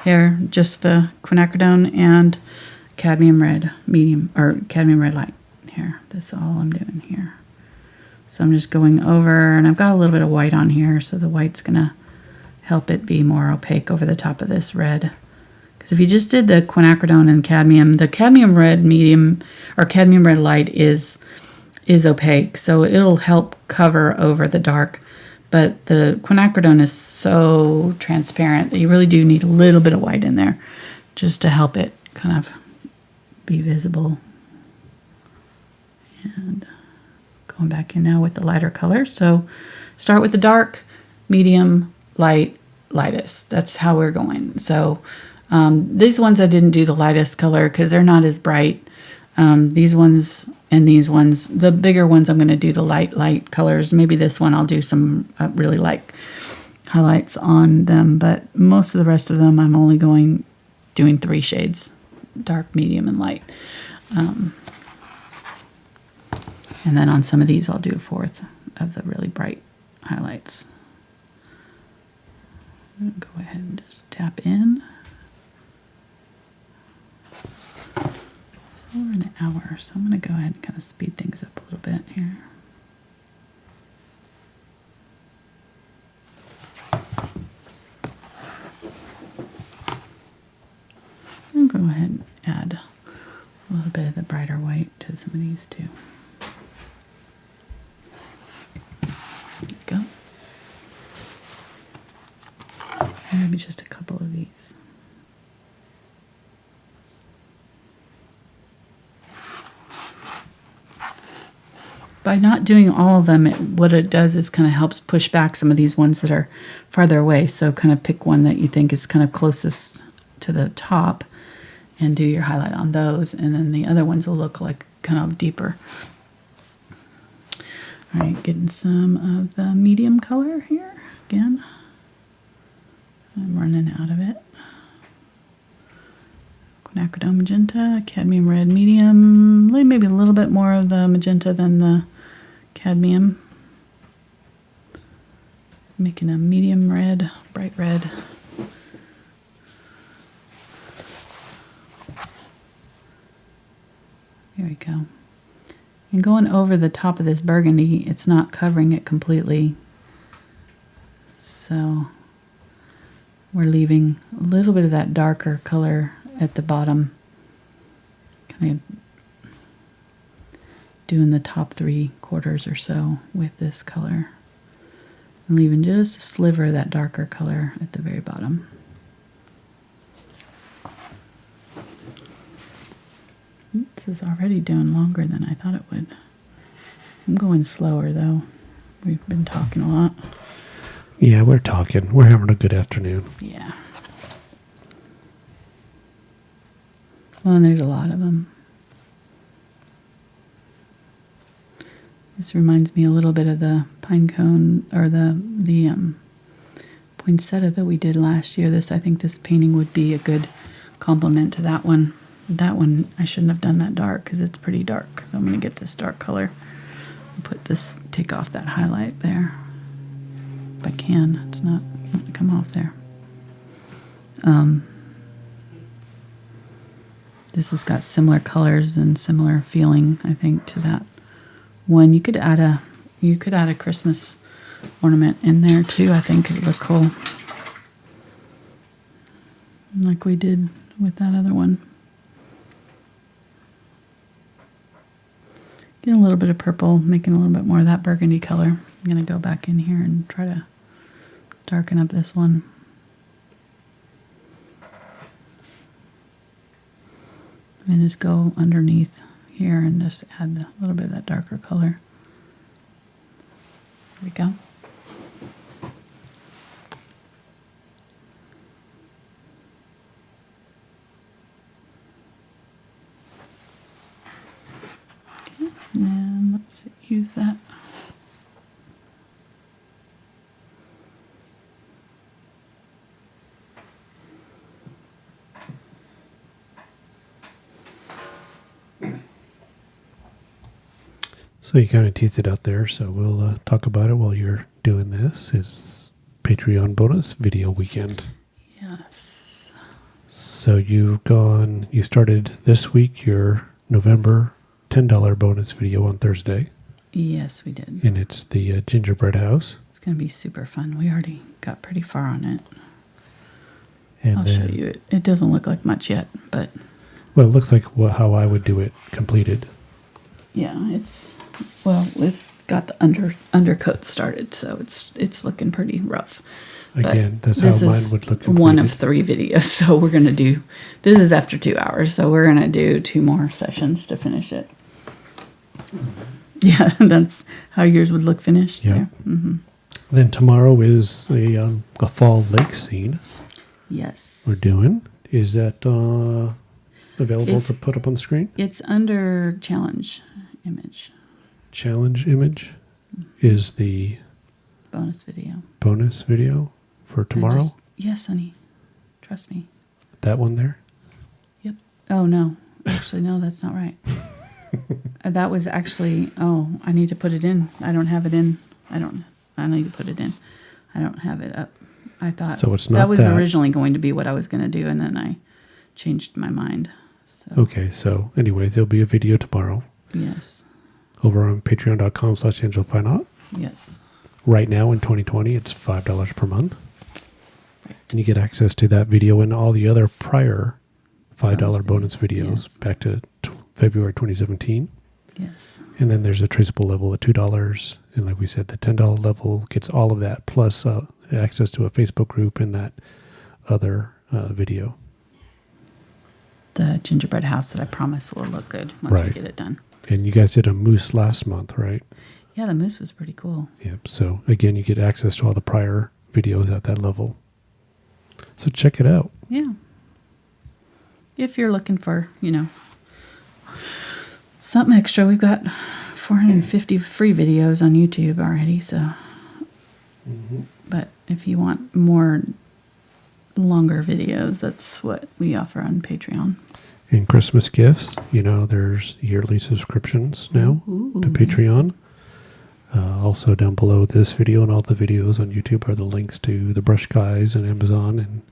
here, just the Quinacridone and Cadmium Red Medium, or Cadmium Red Light here. That's all I'm doing here. So I'm just going over, and I've got a little bit of white on here, so the white's gonna help it be more opaque over the top of this red. Because if you just did the Quinacridone and cadmium, the Cadmium Red Medium or Cadmium Red Light is opaque, so it'll help cover over the dark. But the Quinacridone is so transparent that you really do need a little bit of white in there just to help it kind of be visible. And going back in now with the lighter color. So start with the dark, medium, light, lightest. That's how we're going. So these ones I didn't do the lightest color because they're not as bright. These ones and these ones, the bigger ones, I'm going to do the light colors. Maybe this one I'll do some really light highlights on them, but most of the rest of them I'm only doing 3 shades, dark, medium, and light. And then on some of these I'll do a 4th of the really bright highlights. Go ahead and just tap in. So we're in an hour, so I'm going to go ahead and kind of speed things up a little bit here. I'll go ahead and add a little bit of the brighter white to some of these too. There you go. And maybe just a couple of these. By not doing all of them, what it does is kind of helps push back some of these ones that are farther away. So kind of pick one that you think is kind of closest to the top and do your highlight on those. And then the other ones will look like kind of deeper. All right, getting some of the medium color here again. I'm running out of it. Quinacridone Magenta, Cadmium Red Medium, maybe a little bit more of the magenta than the cadmium. Making a medium red, bright red. Here we go. And going over the top of this burgundy, it's not covering it completely. So we're leaving a little bit of that darker color at the bottom. Kind of doing the top 3/4 or so with this color. And leaving just a sliver of that darker color at the very bottom. This is already doing longer than I thought it would. I'm going slower though. We've been talking a lot. Yeah, we're talking. We're having a good afternoon. Yeah. Well, and there's a lot of them. This reminds me a little bit of the Pinecone, or the poinsettia that we did last year. I think this painting would be a good complement to that one. That one, I shouldn't have done that dark because it's pretty dark. So I'm going to get this dark color and put this, take off that highlight there. If I can, it's not going to come off there. This has got similar colors and similar feeling, I think, to that one. You could add a Christmas ornament in there too. I think it would look cool, like we did with that other one. Get a little bit of purple, making a little bit more of that burgundy color. I'm going to go back in here and try to darken up this one. And just go underneath here and just add a little bit of that darker color. There we go. Okay, and then let's use that. So you kind of teased it out there, so we'll talk about it while you're doing this. It's Patreon bonus video weekend. Yes. So you started this week your November $10 bonus video on Thursday, Yes, we did. and it's the gingerbread house. It's going to be super fun. We already got pretty far on it. And I'll show you it. It doesn't look like much yet, but well, it looks like how I would do it completed. yeah, it's got the undercoat started, so it's looking pretty rough. But Again, that's how this mine is would look completed. one of 3 videos, so we're going to do, this is after 2 hours, so we're going to do 2 more sessions to finish it. Yeah, that's how yours would look finished. Yeah. There. Mm-hmm. Then tomorrow is a fall lake scene Yes. we're doing. Is that available It's- to put up on the screen? It's under challenge image, Challenge image is the bonus video. bonus video for tomorrow. Yes, honey. Trust me. That one there. Yep. Oh, no. Actually, no, that's not right. That was actually, I need to put it in. I don't have it in. I need to put it in. I don't have it up. I thought So it's not that was that. originally going to be what I was going to do, and then I changed my mind. So, Okay, so anyways, there'll be a video tomorrow yes. over on patreon.com/AngelFineArt. Yes. Right now in 2020, it's $5 per month. And you get access to that video and all the other prior $5 bonus videos Yes. back to February 2017. Yes. And then there's a traceable level at $2. And like we said, the $10 level gets all of that plus access to a Facebook group and that other video. The gingerbread house that I promise will look good once we Right. get it done. And you guys did a moose last month, right? Yeah, the moose was pretty cool. Yep. So again, you get access to all the prior videos at that level. So check it out. Yeah. If you're looking for, something extra, we've got 450 free videos on YouTube already, so. But if you want more longer videos, that's what we offer on Patreon. And Christmas gifts, there's yearly subscriptions now Ooh, to Patreon. Also down below this video and all the videos on YouTube are the links to the Brush Guys and Amazon and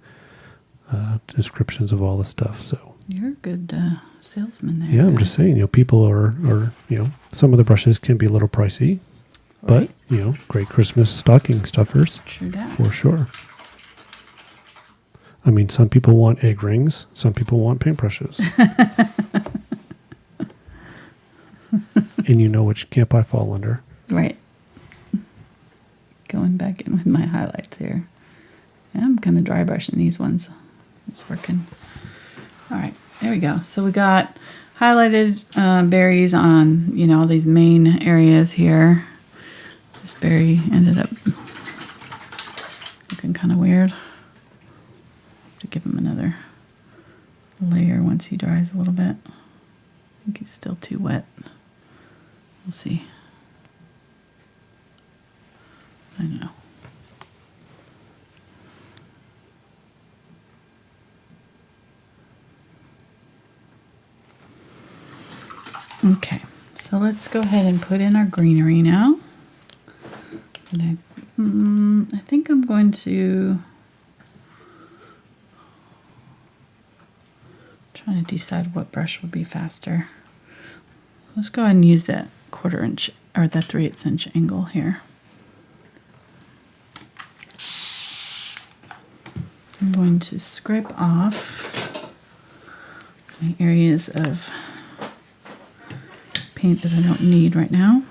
descriptions of all the stuff. So You're a good salesman there. yeah, I'm just saying, people are some of the brushes can be a little pricey, but great Christmas stocking stuffers True that. for sure. I mean, some people want egg rings, some people want paintbrushes. And you know which camp I fall under. Right. Going back in with my highlights here. Yeah, I'm kind of dry brushing these ones. It's working. All right, there we go. So we got highlighted berries on, all these main areas here. This berry ended up looking kind of weird. Have to give him another layer once he dries a little bit. I think he's still too wet. We'll see. I don't know. Okay, so let's go ahead and put in our greenery now. And I think I'm going to try to decide what brush would be faster. Let's go ahead and use that 1/4 inch or that 3/8 inch angle here. I'm going to scrape off my areas of paint that I don't need right now.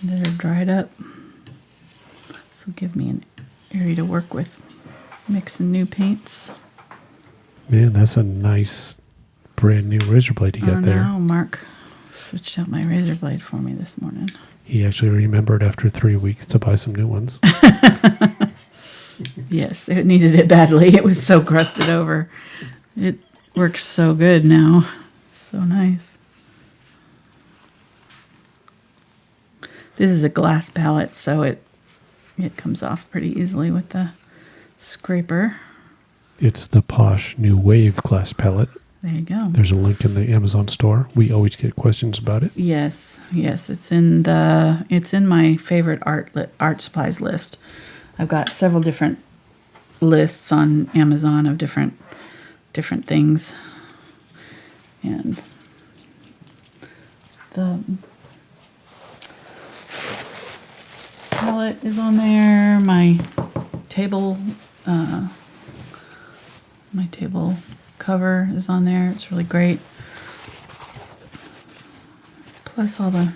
That are dried up. This will give me an area to work with, mixing new paints. Man, that's a nice brand new razor blade you got there. No, Mark switched out my razor blade for me this morning. He actually remembered after 3 weeks to buy some new ones. Yes, it needed it badly. It was so crusted over. It works so good now. So nice. This is a glass palette, so it comes off pretty easily with the scraper. It's the Posh New Wave glass palette. There you go. There's a link in the Amazon store. We always get questions about it. Yes, it's in my favorite art supplies list. I've got several different lists on Amazon of different things, and the palette is on there. My table cover is on there. It's really great. Plus all the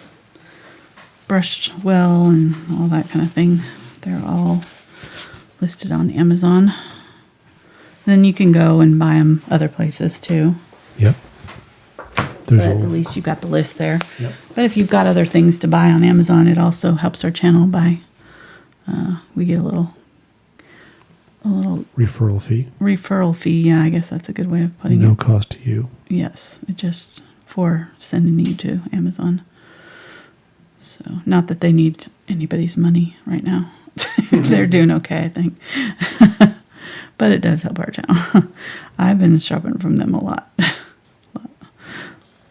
brushed well and all that kind of thing. They're all listed on Amazon. Then you can go and buy them other places too. Yep. But at least you've got the list there. Yep. But if you've got other things to buy on Amazon, it also helps our channel by we get a little referral fee. Yeah, I guess that's a good way of putting it. No cost to you. Yes, it just for sending you to Amazon. So not that they need anybody's money right now. They're doing okay, I think. But it does help our channel. I've been shopping from them a lot.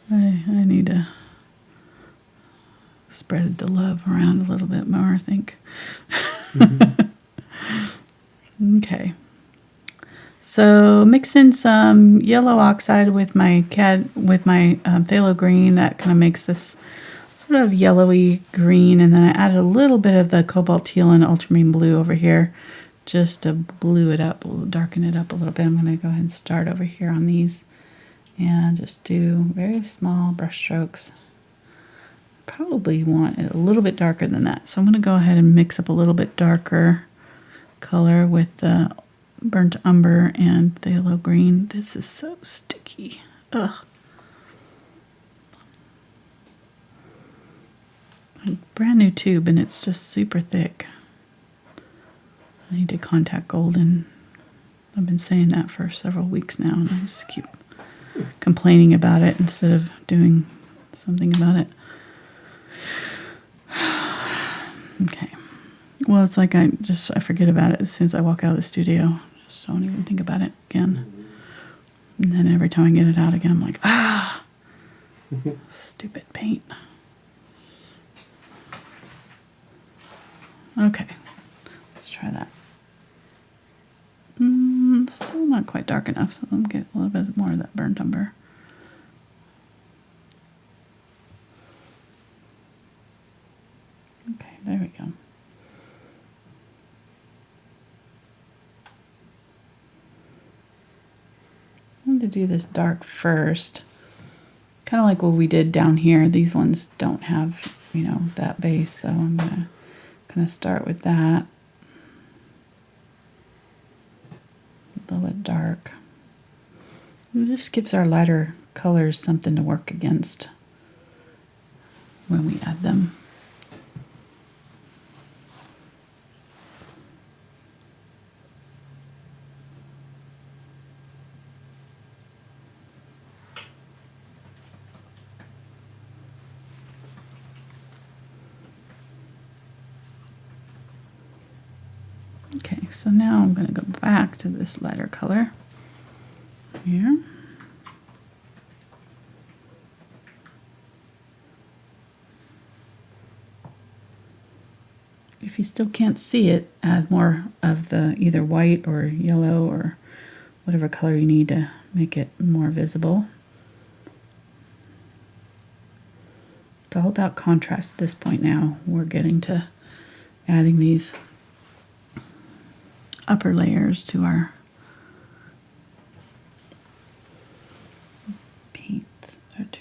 I need to spread the love around a little bit more, I think. Mm-hmm. Okay. So mix in some yellow oxide with my phthalo green. That kind of makes this sort of yellowy green, and then I added a little bit of the Cobalt Teal and Ultramarine Blue over here just to blue it up, darken it up a little bit. I'm going to go ahead and start over here on these and just do very small brush strokes. Probably want it a little bit darker than that, so I'm going to go ahead and mix up a little bit darker color with the burnt umber and phthalo green. This is so sticky. Ugh. A brand new tube, and it's just super thick. I need to contact gold, and I've been saying that for several weeks now, and I just keep complaining about it instead of doing something about it. Okay. Well, it's like I forget about it as soon as I walk out of the studio. Just don't even think about it again. And then every time I get it out again, I'm like, stupid paint. Okay, let's try that. Still not quite dark enough, so I'll get a little bit more of that burnt umber. Okay, there we go. I'm going to do this dark first. Kind of like what we did down here. These ones don't have, that base, so I'm going to kind of start with that. A little bit dark. It just gives our lighter colors something to work against when we add them. Okay, so now I'm going to go back to this lighter color here. If you still can't see it, add more of the either white or yellow or whatever color you need to make it more visible. It's all about contrast at this point now. We're getting to adding these upper layers to our paint, or to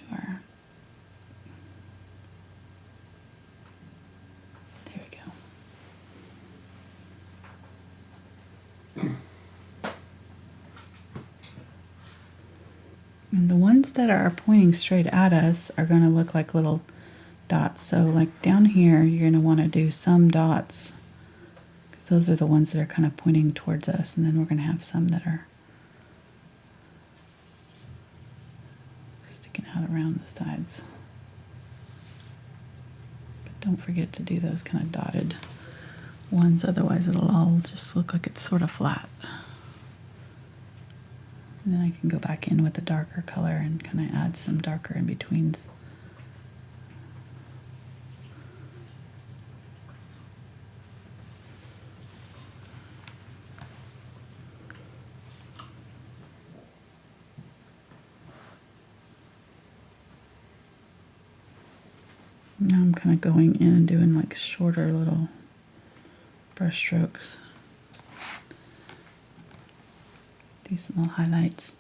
And the ones that are pointing straight at us are going to look like little dots. So like down here, you're going to want to do some dots, because those are the ones that are kind of pointing towards us. And then we're going to have some that are sticking out around the sides. But don't forget to do those kind of dotted ones, otherwise it'll all just look like it's sort of flat. And then I can go back in with a darker color and kind of add some darker in-betweens. Now I'm kind of going in and doing like shorter little brush strokes. Do some little highlights.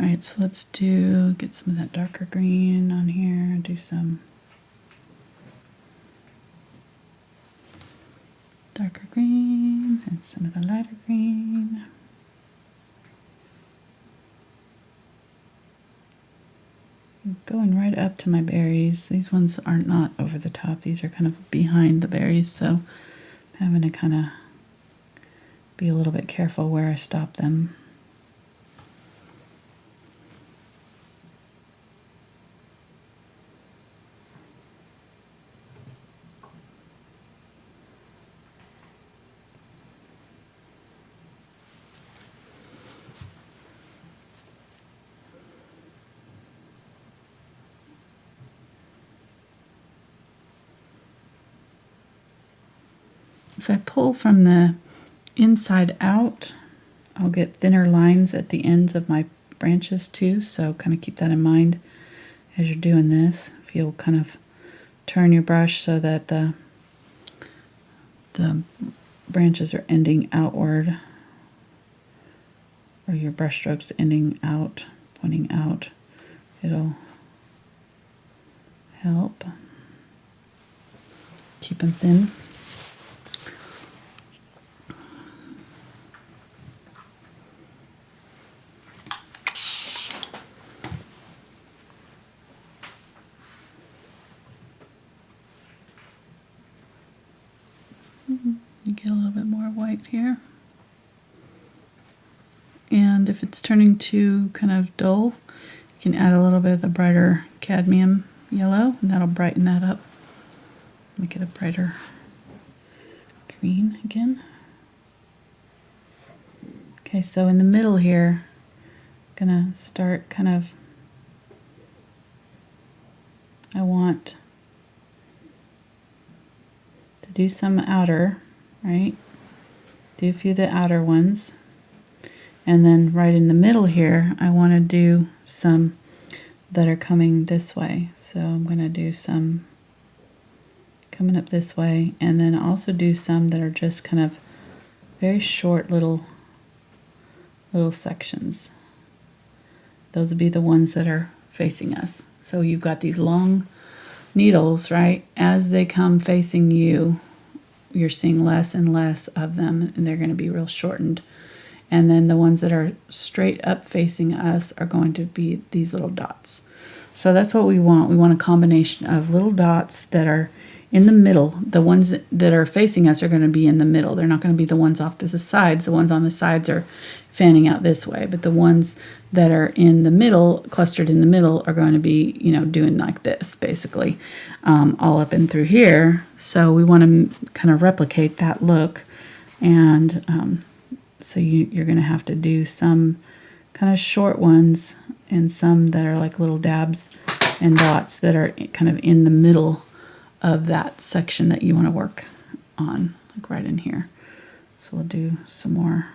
All right, so let's get some of that darker green on here, do some darker green and some of the lighter green. Going right up to my berries. These ones are not over the top. These are kind of behind the berries, so I'm having to kind of be a little bit careful where I stop them. If I pull from the inside out, I'll get thinner lines at the ends of my branches too, so kind of keep that in mind as you're doing this. If you'll kind of turn your brush so that the branches are ending outward, or your brush strokes ending out, pointing out, it'll help keep them thin. You get a little bit more white here. And if it's turning too kind of dull, you can add a little bit of the brighter cadmium yellow, and that'll brighten that up. Make it a brighter green again. Okay, so in the middle here, I'm gonna start kind of, I want to do some outer, right? Do a few of the outer ones. And then right in the middle here, I want to do some that are coming this way. So I'm going to do some coming up this way, and then also do some that are just kind of very short little sections. Those would be the ones that are facing us. So you've got these long needles, right? As they come facing you, you're seeing less and less of them, and they're going to be real shortened. And then the ones that are straight up facing us are going to be these little dots. So that's what we want. We want a combination of little dots that are in the middle. The ones that are facing us are going to be in the middle. They're not going to be the ones off to the sides. The ones on the sides are fanning out this way. But the ones that are in the middle, clustered in the middle, are going to be, doing like this, basically, all up and through here. So we want to kind of replicate that look. And so you're going to have to do some kind of short ones and some that are like little dabs and dots that are kind of in the middle of that section that you want to work on, like right in here. So we'll do some more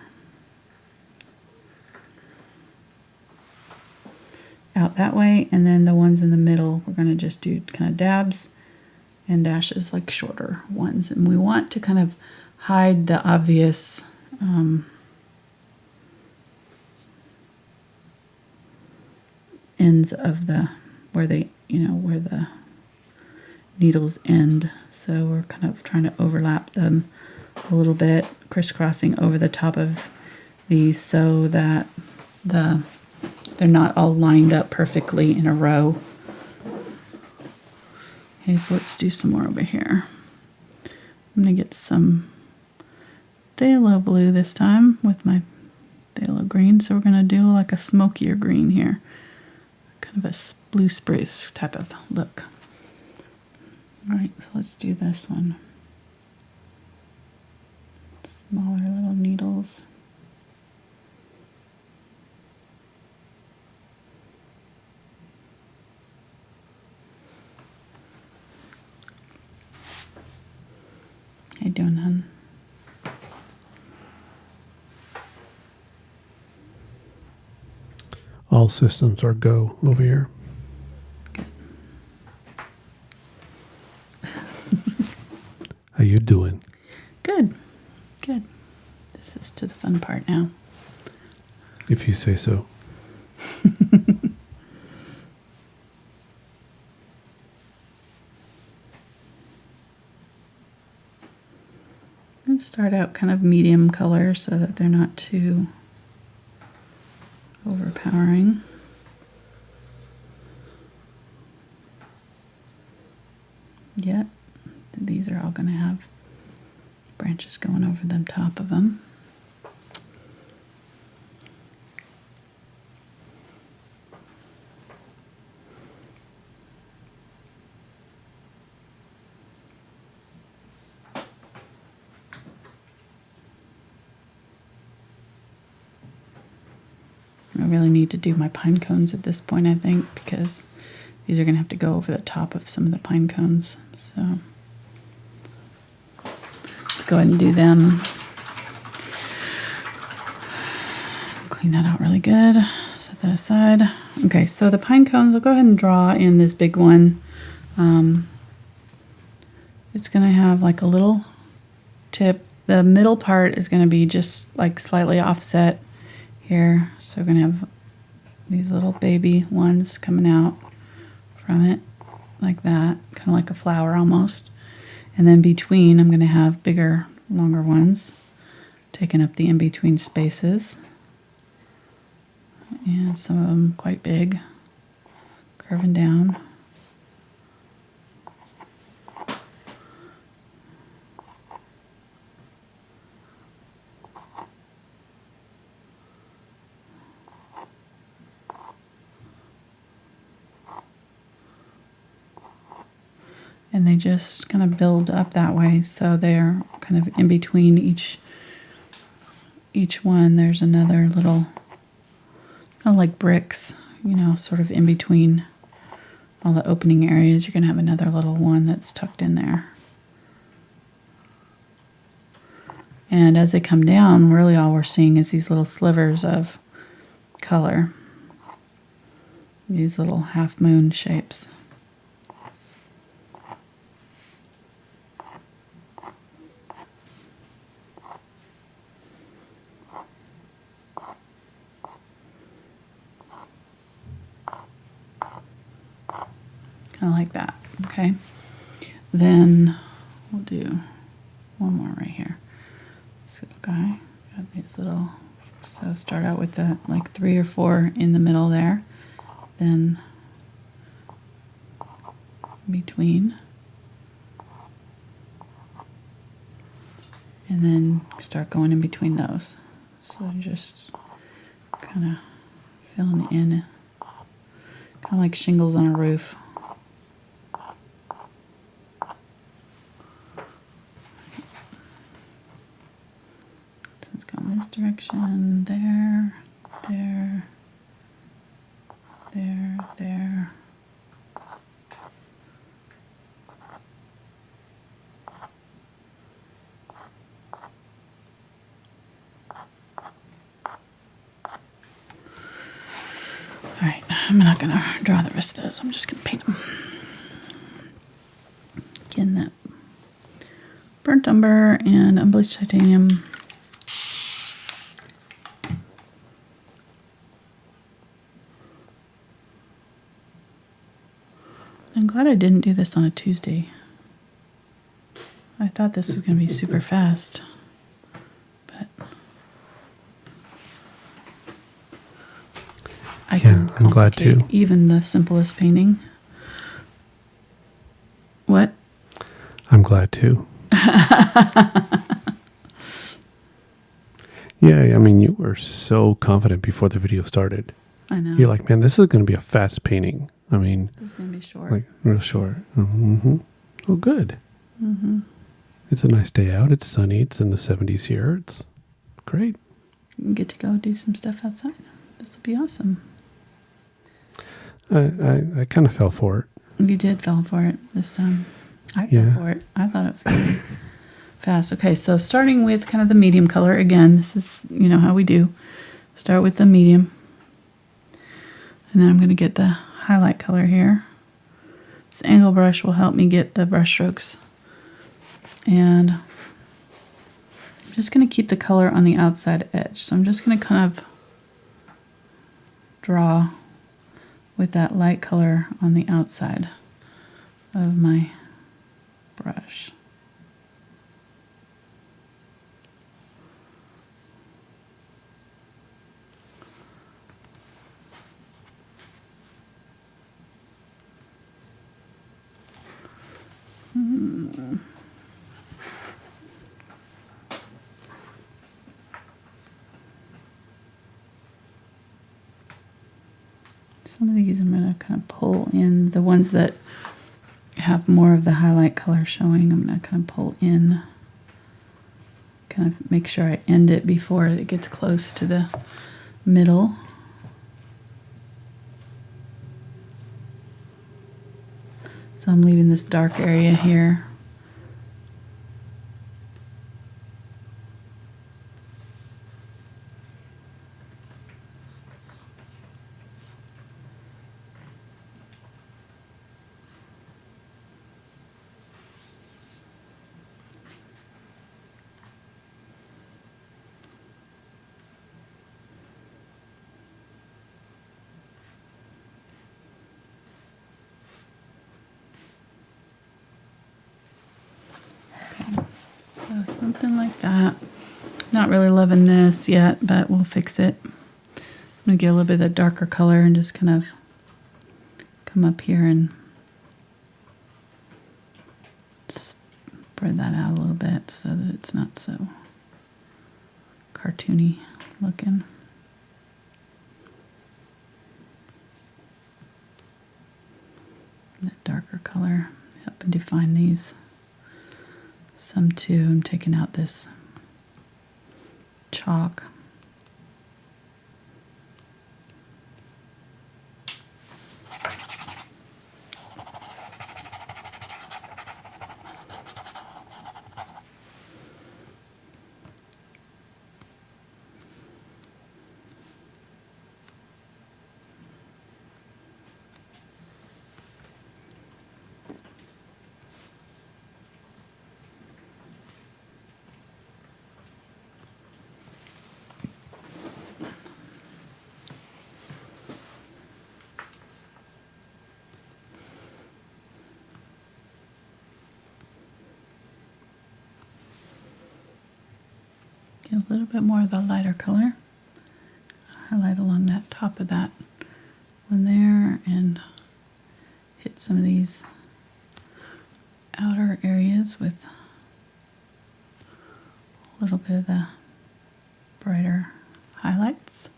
out that way, and then the ones in the middle, we're going to just do kind of dabs and dashes, like shorter ones. And we want to kind of hide the obvious ends of where the needles end. So we're kind of trying to overlap them a little bit, crisscrossing over the top of these so that they're they're not all lined up perfectly in a row. Okay, so let's do some more over here. I'm going to get some phthalo blue this time with my phthalo green. So we're going to do like a smokier green here. Kind of a blue spruce type of look. All right, so let's do this one. Smaller little needles. How you doing, hon? All systems are go over here. Good. How you doing? Good. Good. This is to the fun part now. If you say so. And start out kind of medium color so that they're not too overpowering. Yet, these are all going to have branches going over the top of them. I really need to do my pine cones at this point, I think, because these are going to have to go over the top of some of the pine cones. So let's go ahead and do them. Clean that out really good. Set that aside. Okay, so the pine cones, I'll go ahead and draw in this big one. It's going to have like a little tip. The middle part is going to be just like slightly offset here. So we're going to have these little baby ones coming out from it like that, kind of like a flower almost. And then between, I'm going to have bigger, longer ones taking up the in-between spaces. And some of them quite big, curving down. And they just kind of build up that way, so they're kind of in between each one. There's another little, kind of like bricks, you know, sort of in between all the opening areas. You're going to have another little one that's tucked in there. And as they come down, really all we're seeing is these little slivers of color, these little half moon shapes. Kind of like that, okay? Then we'll do one more right here. This little guy, got these little, so start out with the like 3 or 4 in the middle there, then between, and then start going in between those. So just kind of filling in, kind of like shingles on a roof. This direction, there, there, there, there. All right, I'm not going to draw the rest of those. I'm just going to paint them. Again, that burnt umber and unbleached titanium. I'm glad I didn't do this on a Tuesday. I thought this was going to be super fast, but I Yeah, I'm glad too. complicate even the simplest painting. What? I'm glad too. Yeah, I mean, you were so confident before the video started. I know. You're like, man, this is going to be a fast painting. I mean, This is going to be short. like real short. Mm-hmm. Oh, good. Mm-hmm. It's a nice day out. It's sunny. It's in the 70s here. It's great. You can get to go do some stuff outside. This will be awesome. I kind of fell for it. You did fall for it this time. I Yeah. fell for it. I thought it was going to be fast. Okay, so starting with kind of the medium color. Again, this is, how we do. Start with the medium. And then I'm going to get the highlight color here. This angle brush will help me get the brush strokes. And I'm just going to keep the color on the outside edge. So I'm just going to kind of draw with that light color on the outside of my brush. Some of these I'm going to kind of pull in. The ones that have more of the highlight color showing, I'm going to kind of pull in. Kind of make sure I end it before it gets close to the middle. So I'm leaving this dark area here. So something like that. Not really loving this yet, but we'll fix it. I'm going to get a little bit of that darker color and just kind of come up here and spread that out a little bit so that it's not so cartoony looking. That darker color, helping define these. Some too, I'm taking out this chalk. Get a little bit more of the lighter color. Highlight along that top of that one there and hit some of these outer areas with a little bit of the brighter highlights.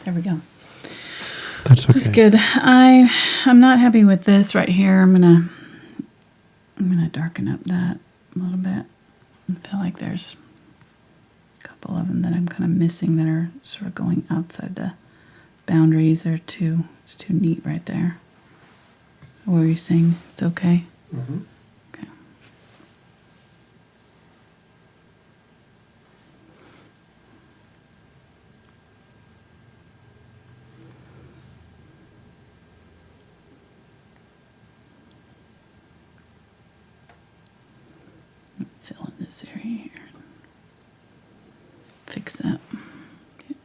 There we go. That's okay. That's good. I'm not happy with this right here. I'm gonna darken up that a little bit. I feel like there's a couple of them that I'm kind of missing that are sort of going outside the boundaries. It's too neat right there. What were you saying? It's okay? Mm-hmm. Okay. Fill in this area here. Fix that. Okay.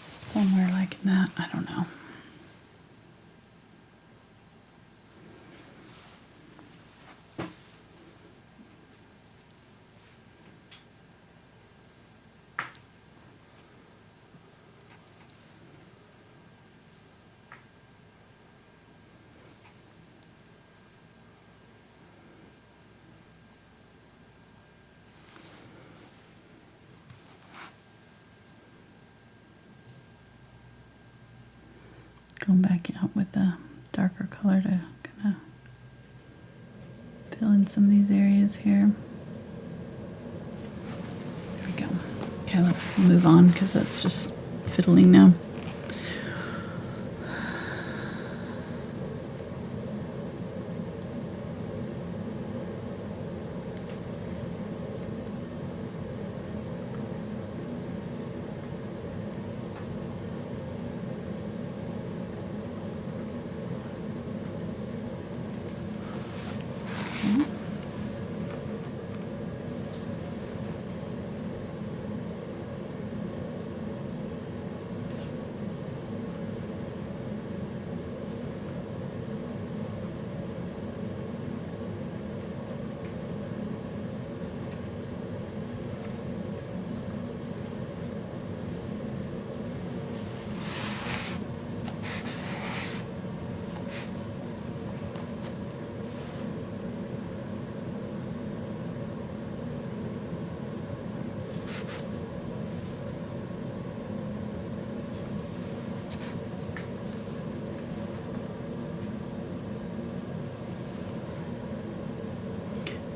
Somewhere like that, I don't know. Going back out with the darker color to kind of fill in some of these areas here. There we go. Okay, let's move on because that's just fiddling now.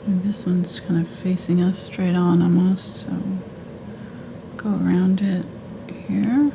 And this one's kind of facing us straight on almost, so go around it here.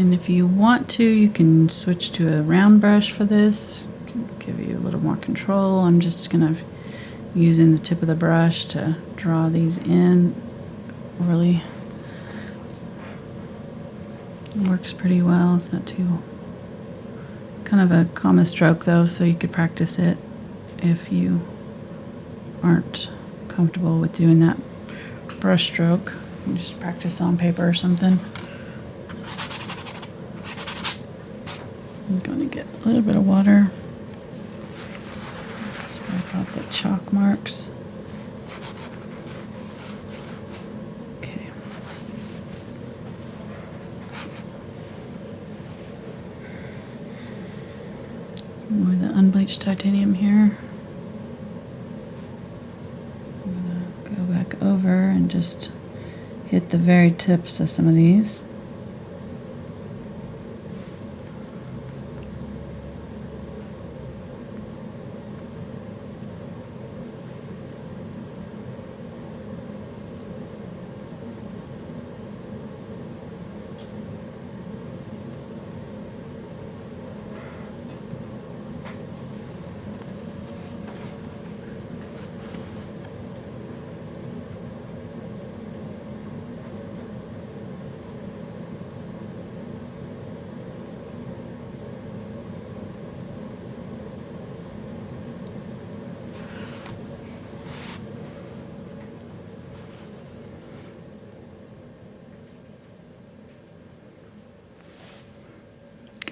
And if you want to, you can switch to a round brush for this. Give you a little more control. I'm just gonna using the tip of the brush to draw these in. Really works pretty well. It's not too kind of a common stroke though, so you could practice it if you aren't comfortable with doing that brush stroke. You just practice on paper or something. I'm going to get a little bit of water. Wipe out the chalk marks. Okay. More of the unbleached titanium here. I'm going to go back over and just hit the very tips of some of these.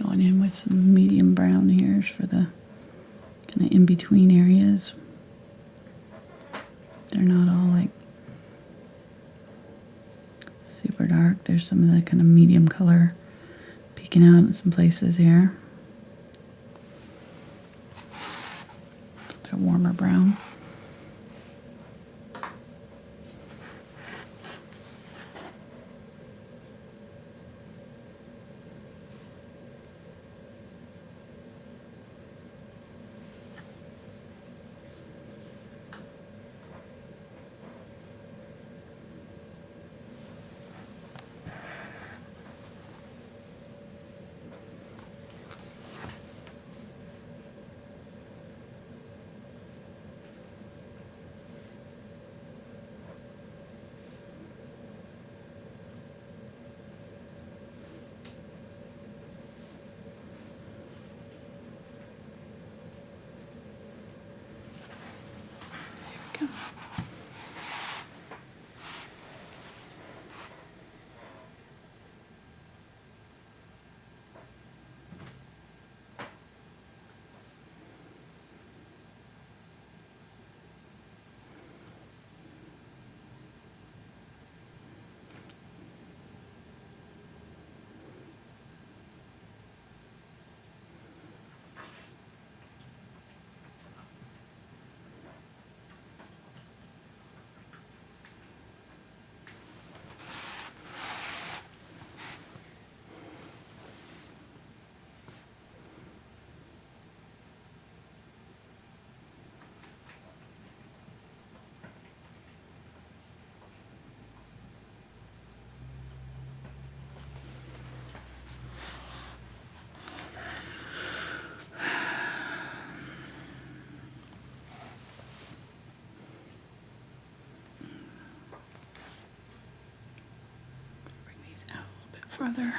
Going in with some medium brown here for the kind of in-between areas. They're not all like super dark. There's some of the kind of medium color peeking out in some places here. A bit of warmer brown. Further.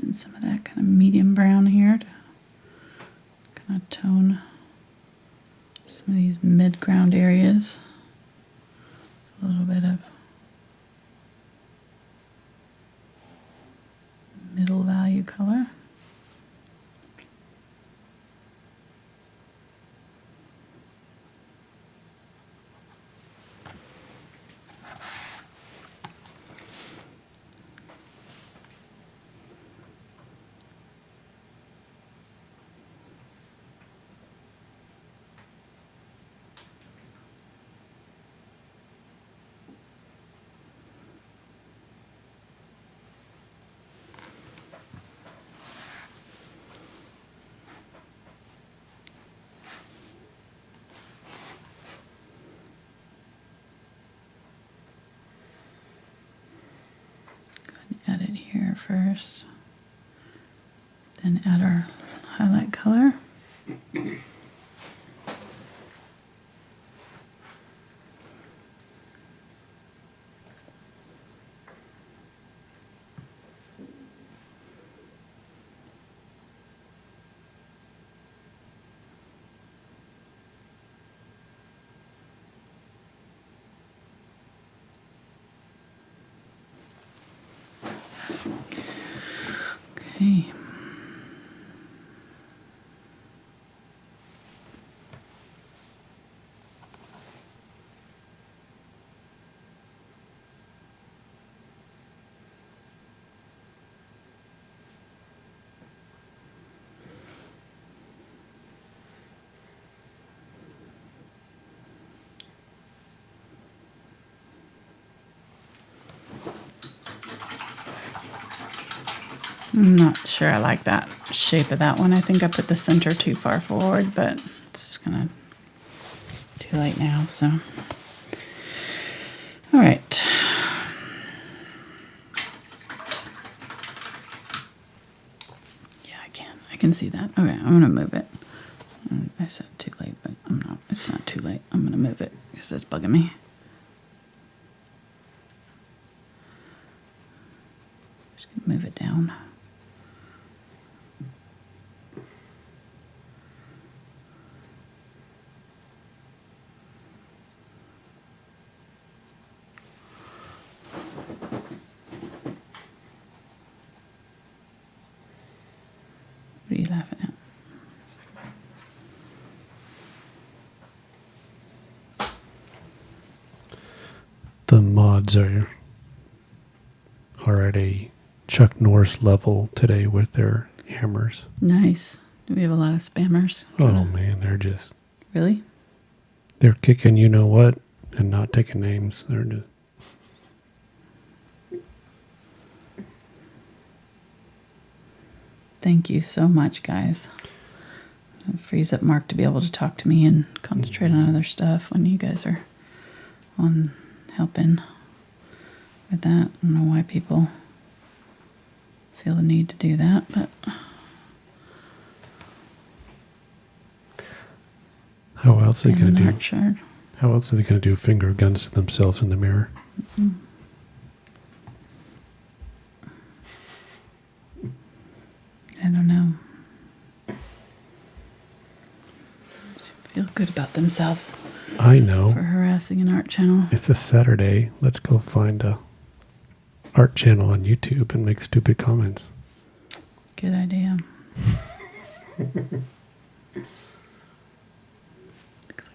Using some of that kind of medium brown here to kind of tone some of these mid-ground areas. A little bit of middle value color. Add it here first, then add our highlight color. Okay. I'm not sure I like that shape of that one. I think I put the center too far forward, but it's gonna too late now, so. All right. Yeah, I can see that. Okay, I'm gonna move it. I said too late, but I'm not. It's not too late. I'm gonna move it because it's bugging me. Just gonna move it down. What are you laughing at? The mods are at a Chuck Norris level today with their hammers. Nice. Do we have a lot of spammers? Oh man, Really? they're kicking you know what and not taking names. They're just Thank you so much, guys. It frees up Mark to be able to talk to me and concentrate on other stuff when you guys are on helping with that. I don't know why people feel the need to do that, but how else are they and gonna an do? art shard. How else are they gonna do finger guns to themselves in the mirror? I don't know. Feel good about themselves I know. for harassing an art channel. It's a Saturday. Let's go find a art channel on YouTube and make stupid comments. Good idea. Looks like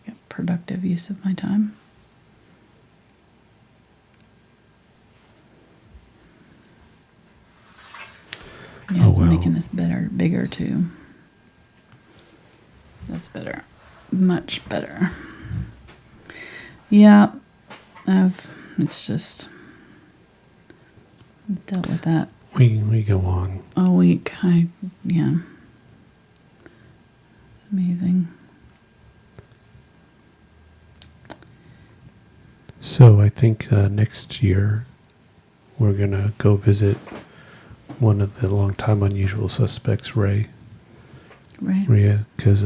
a productive use of my time. Yeah, Oh, it's well. making this bigger too. That's better. Much better. Yeah, it's just dealt with that We go on. all week. Yeah. It's amazing. So I think next year we're gonna go visit one of the long time unusual suspects, Right. Rhea, because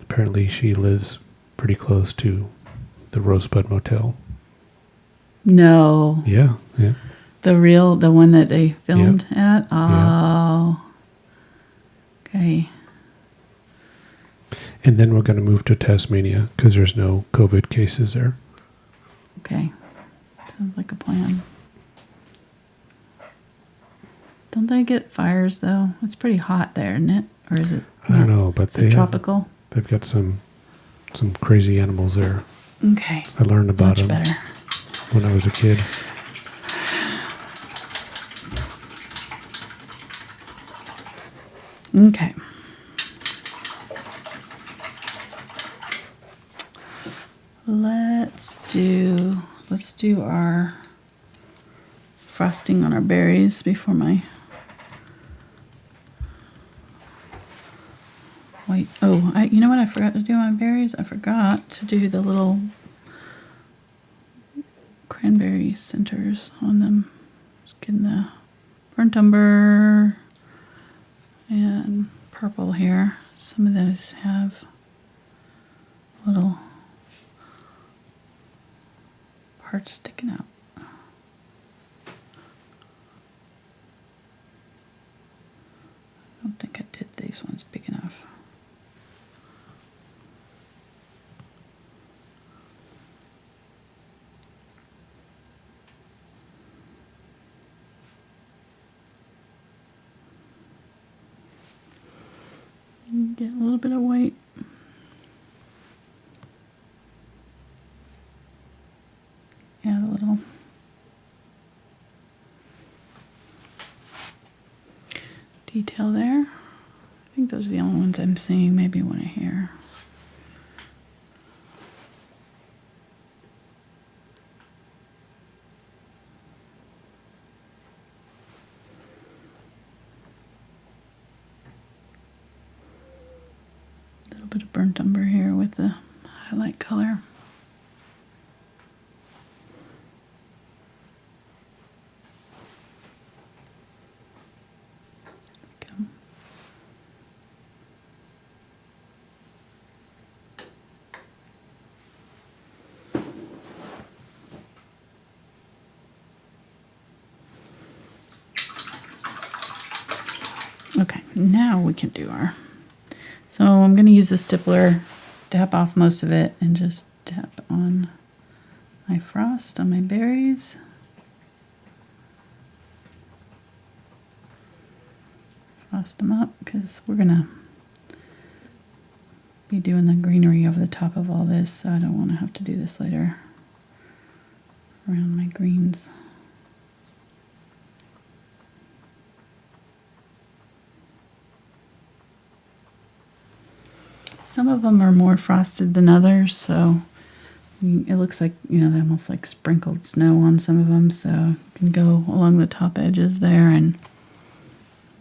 apparently she lives pretty close to the Rosebud Motel. No. Yeah. The one that they filmed at? Oh. Okay. And then we're going to move to Tasmania because there's no COVID cases there. Okay. Sounds like a plan. Don't they get fires though? It's pretty hot there, isn't it? Or is it? I don't know, but Is it tropical? They've got some crazy animals there. Okay. I learned about Much them better. when I was a kid. Okay. Let's do our frosting on our berries before my white. Oh, you know what I forgot to do on my berries? I forgot to do the little cranberry centers on them. Just getting the burnt umber and purple here. Some of those have little parts sticking out. I don't think I did these ones big enough. Get a little bit of white. Add a little. Detail there. I think those are the only ones I'm seeing. Maybe one here. A little bit of burnt umber here with the highlight color. Okay, now we can do our, so I'm going to use the Stippler, tap off most of it, and just tap on my frost on my berries. Frost them up because we're going to be doing the greenery over the top of all this, so I don't want to have to do this later around my greens. Some of them are more frosted than others, so it looks like, you know, they're almost like sprinkled snow on some of them, so you can go along the top edges there and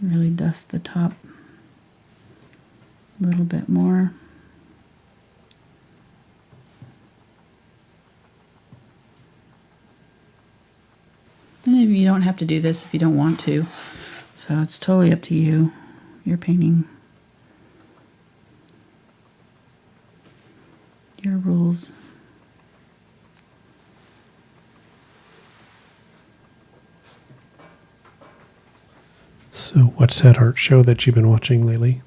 really dust the top a little bit more. And you don't have to do this if you don't want to, so it's totally up to you, your painting. Your rules. So what's that art show that you've been watching lately?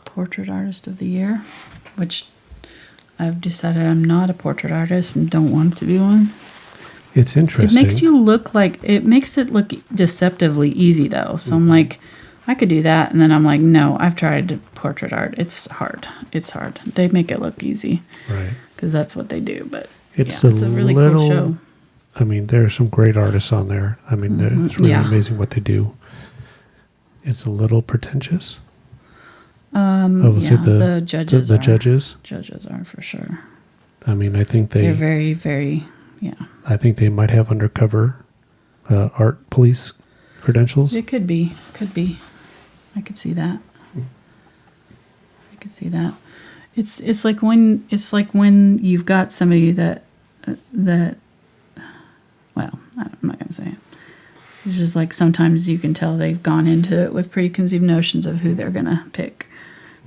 Portrait Artist of the Year, which I've decided I'm not a portrait artist and don't want to be one. It's interesting. It makes you look like, it makes it look deceptively easy though. So I'm like, I could do that, and then I'm like, no, I've tried portrait art. It's hard. It's hard. They make it look easy, right? Because that's what they do. But it's yeah, it's a really cool show. I mean, there are some great artists on there. I mean, it's really amazing what they do. It's a little pretentious. Obviously, the judges. The judges are for sure. I mean, I think they're very, very, yeah. I think they might have undercover art police credentials. It could be. I could see that. It's like when you've got somebody that well, I'm not gonna say it. It's just like sometimes you can tell they've gone into it with preconceived notions of who they're gonna pick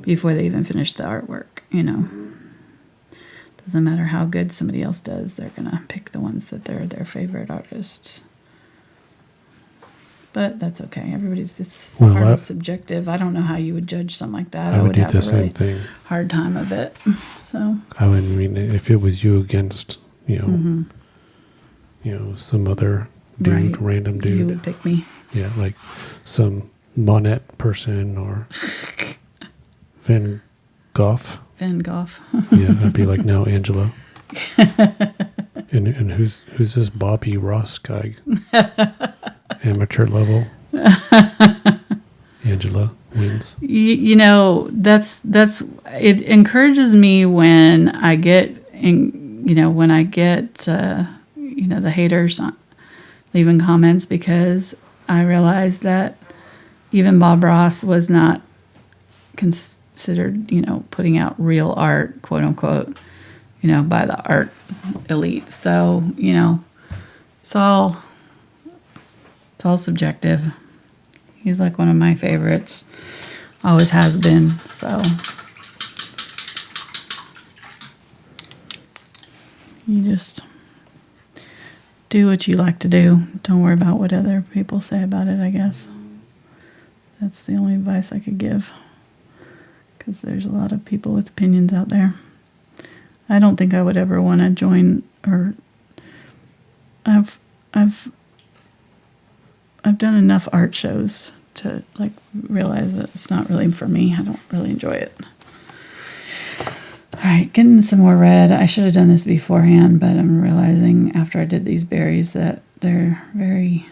before they even finish the artwork. You know, doesn't matter how good somebody else does, they're gonna pick the ones that they're their favorite artists. But that's okay. It's Well, hard subjective. I don't know how you would judge something like that. I would do have the a same really thing. hard time of it. So I wouldn't mean if it was you against, Mm-hmm. Some other dude, right. random dude. You would pick me. Yeah, like some Monet person or Van Gogh. Van Gogh. Yeah, I'd be like, no, Angela. and who's this Bobby Ross guy? Amateur level. Angela wins. That's it encourages me when I get the haters leaving comments, because I realize that even Bob Ross was not considered, putting out real art, quote unquote, by the art elite. So, it's all subjective. He's like one of my favorites. Always has been. So you just do what you like to do. Don't worry about what other people say about it, I guess. That's the only advice I could give, because there's a lot of people with opinions out there. I don't think I would ever want to join, or I've done enough art shows to realize that it's not really for me. I don't really enjoy it. All right, getting some more red. I should have done this beforehand, but I'm realizing after I did these berries that they're very,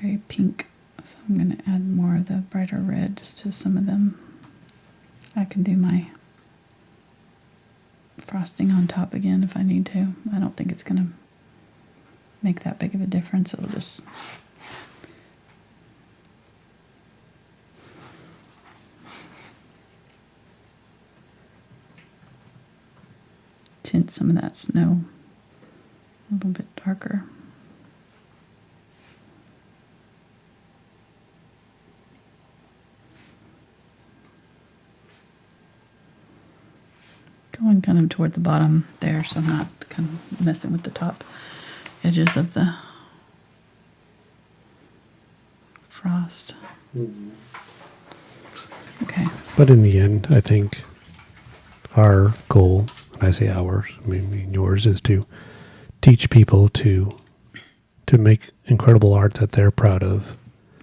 very pink. So I'm going to add more of the brighter reds to some of them. I can do my frosting on top again if I need to. I don't think it's going to make that big of a difference. It'll just tint some of that snow a little bit darker. Going kind of toward the bottom there, so I'm not kind of messing with the top edges of the frost. Mm-hmm. Okay. But in the end, I think our goal, and I say ours, I mean yours, is to teach people to make incredible art that they're proud of,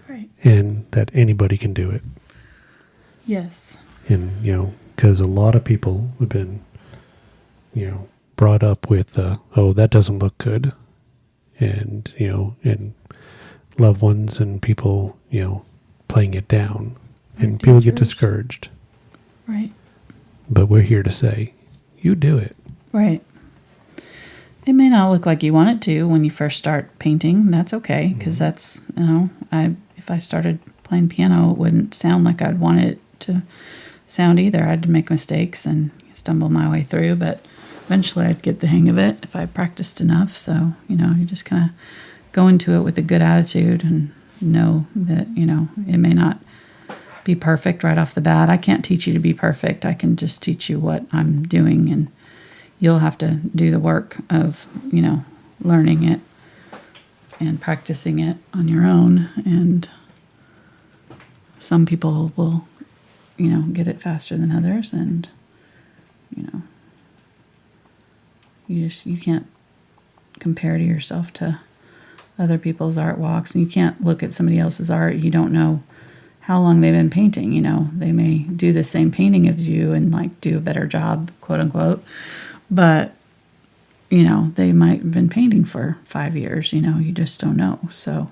Right. and that anybody can do it. Yes. And, because a lot of people have been, brought up with, oh, that doesn't look good. And, and loved ones and people, playing it down. And people get discouraged. Right. But we're here to say, you do it. Right. It may not look like you want it to when you first start painting. That's okay, because that's, if I started playing piano, it wouldn't sound like I'd want it to sound either. I had to make mistakes and stumble my way through, but eventually I'd get the hang of it if I practiced enough. So, you just kind of go into it with a good attitude and know that, it may not be perfect right off the bat. I can't teach you to be perfect. I can just teach you what I'm doing, and you'll have to do the work of, learning it and practicing it on your own. And some people will, get it faster than others, and, you can't compare to yourself to other people's art walks, and you can't look at somebody else's art. You don't know how long they've been painting. They may do the same painting as you and do a better job, quote unquote, but they might have been painting for 5 years. You just don't know. So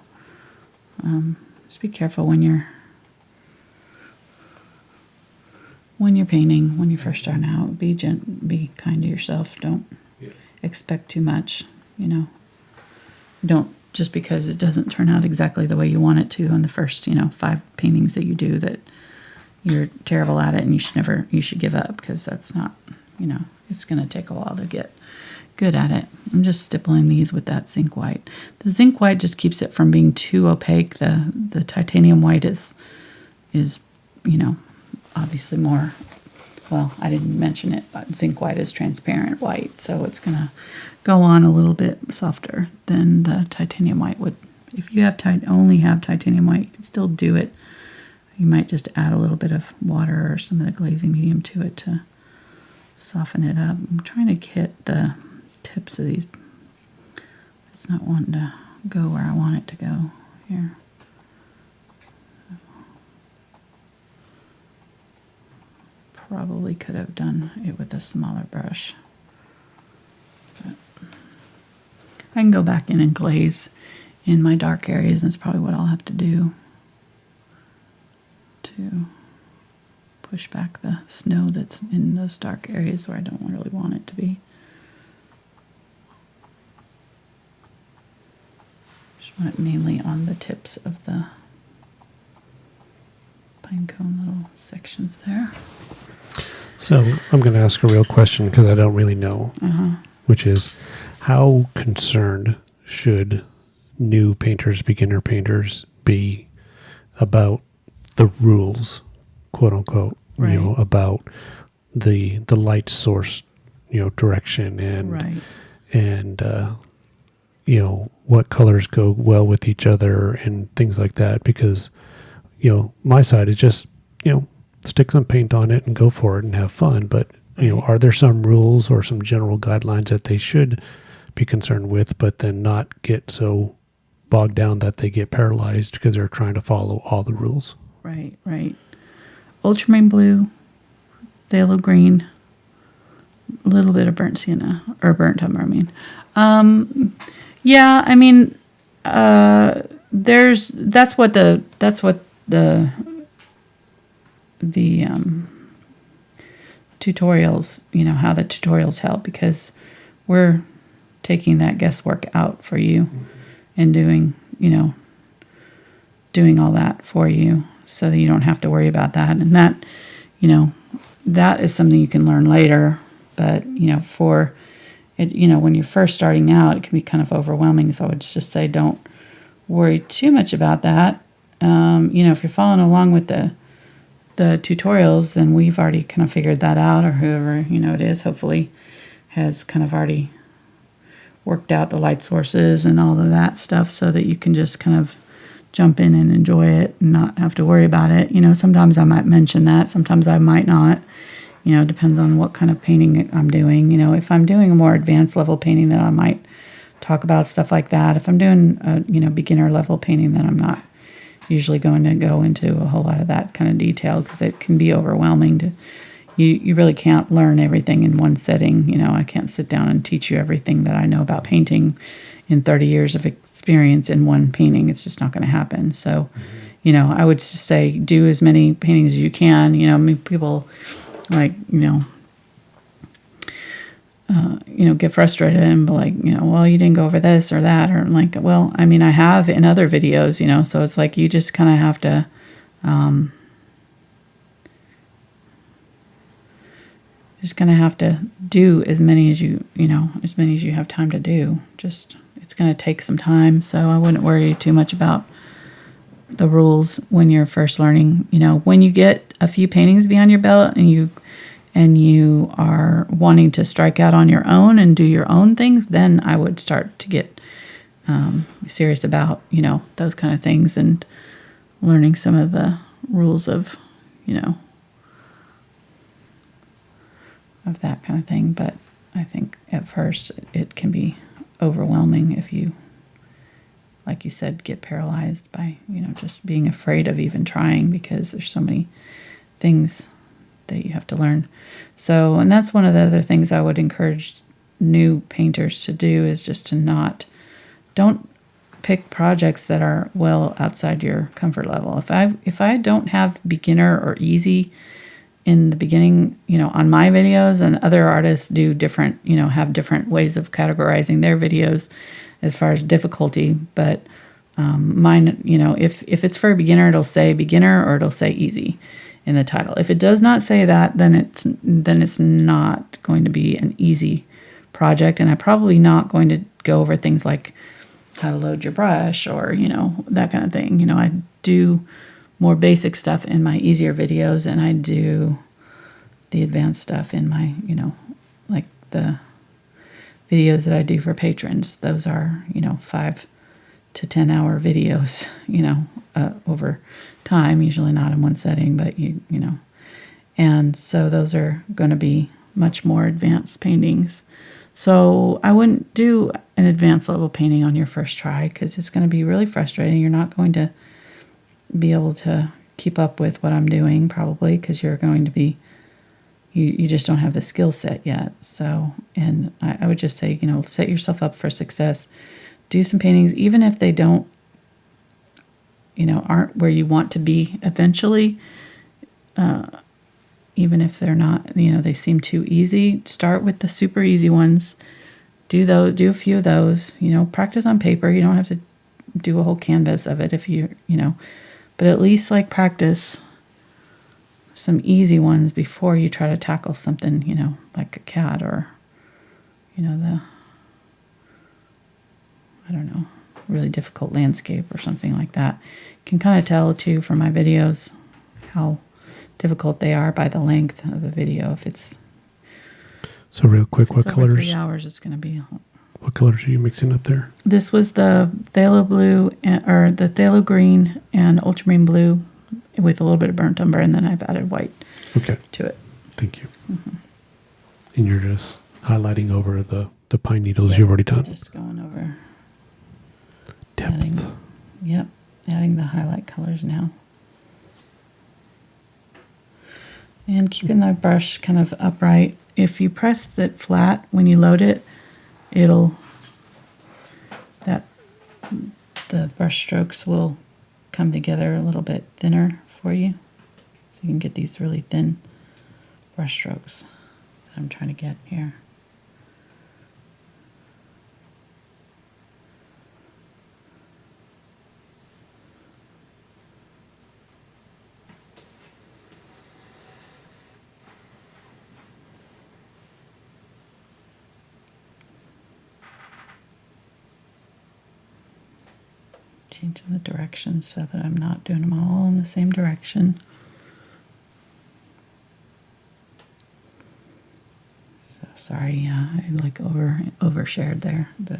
just be careful when you're painting, when you're first starting out. Be kind to yourself. Don't expect too much. Don't, just because it doesn't turn out exactly the way you want it to on the first 5 paintings that you do, that you're terrible at it and you should give up, because that's not, it's going to take a while to get good at it. I'm just stippling these with that zinc white. The zinc white just keeps it from being too opaque. The titanium white is obviously more, well, I didn't mention it, but zinc white is transparent white, so it's going to go on a little bit softer than the titanium white If you have only have titanium white, you can still do it. You might just add a little bit of water or some of the glazing medium to it to soften it up. I'm trying to get the tips of these. It's not wanting to go where I want it to go here. Probably could have done it with a smaller brush. But I can go back in and glaze in my dark areas, and that's probably what I'll have to do to push back the snow that's in those dark areas where I don't really want it to be. Just want it mainly on the tips of the pine cone little sections there. So I'm going to ask a real question because I don't really know, which is how concerned should new painters, beginner painters, be about the rules, quote unquote, Right. you know, about the light source, you know, direction and Right. and you know, what colors go well with each other and things like that. Because you know, my side is just, you know, stick some paint on it and go for it and have fun. But you know, Right. are there some rules or some general guidelines that they should be concerned with, but then not get so bogged down that they get paralyzed because they're trying to follow all the rules? Right, right. Ultramarine blue, phthalo green, a little bit of burnt sienna, or burnt umber, I mean. Yeah, I mean, that's what the tutorials, you know, how the tutorials help, because we're taking that guesswork out for you and doing, you know, doing all that for you so that you don't have to worry about that. And that, you know, that is something you can learn later. But, you know, for it, you know, when you're first starting out, it can be kind of overwhelming. So I would just say don't worry too much about that. You know, if you're following along with the tutorials, then we've already kind of figured that out, or whoever, you know, it is, hopefully has kind of already worked out the light sources and all of that stuff so that you can just kind of jump in and enjoy it and not have to worry about it. You know, sometimes I might mention that, sometimes I might not. You know, it depends on what kind of painting I'm doing. You know, if I'm doing a more advanced level painting, then I might talk about stuff like that. If I'm doing a, you know, beginner level painting, then I'm not usually going to go into a whole lot of that kind of detail, because it can be overwhelming to you really can't learn everything in one setting. You know, I can't sit down and teach you everything that I know about painting in 30 years of experience in one painting. It's just not going to happen. So, you know, I would just say do as many paintings as you can. You know, I mean, people like, you know, get frustrated and be like, you know, well, you didn't go over this or that, or like, well, I mean, I have in other videos, you know, so it's like you just kind of have to, just going to have to do as many as you know, as many as you have time to do. Just, it's going to take some time. So I wouldn't worry too much about the rules when you're first learning. You know, when you get a few paintings behind your belt and you are wanting to strike out on your own and do your own things, then I would start to get serious about, you know, those kind of things and learning some of the rules of, you know, of that kind of thing. But I think at first it can be overwhelming if you, like you said, get paralyzed by, you know, just being afraid of even trying, because there's so many things that you have to learn. So, and that's one of the other things I would encourage new painters to do, is just to don't pick projects that are well outside your comfort level. If I don't have beginner or easy in the beginning, you know, on my videos, and other artists do different, you know, have different ways of categorizing their videos as far as difficulty. But mine, you know, if it's for a beginner, it'll say beginner or it'll say easy in the title. If it does not say that, then it's not going to be an easy project, and I'm probably not going to go over things like how to load your brush or, you know, that kind of thing. You know, I do more basic stuff in my easier videos, and I do the advanced stuff in my, you know, like the videos that I do for patrons. Those are, you know, 5 to 10 hour videos, over time, usually not in one setting, but and so those are going to be much more advanced paintings. So I wouldn't do an advanced level painting on your first try because it's going to be really frustrating. You're not going to be able to keep up with what I'm doing probably because you're going to be, you just don't have the skill set yet. So, and I would just say, set yourself up for success. Do some paintings, even if they don't, aren't where you want to be eventually. Even if they're not, they seem too easy, start with the super easy ones. Do a few of those, practice on paper. You don't have to do a whole canvas of it if but at least practice some easy ones before you try to tackle something, like a cat or, really difficult landscape or something like that. You can kind of tell too from my videos how difficult they are by the length of the video. If it's so real quick, what over colors? 3 hours, it's going to be. What colors are you mixing up there? This was the Phthalo blue or the Phthalo green and ultramarine blue with a little bit of burnt umber, and then I've added white to it. Thank you. Mm-hmm. And you're just highlighting over the pine needles you've already done. Just going over Depth. Adding the highlight colors now. And keeping the brush kind of upright. If you press it flat when you load it, the brush strokes will come together a little bit thinner for you. So you can get these really thin brush strokes that I'm trying to get here. Changing the direction so that I'm not doing them all in the same direction. So sorry, I overshared there the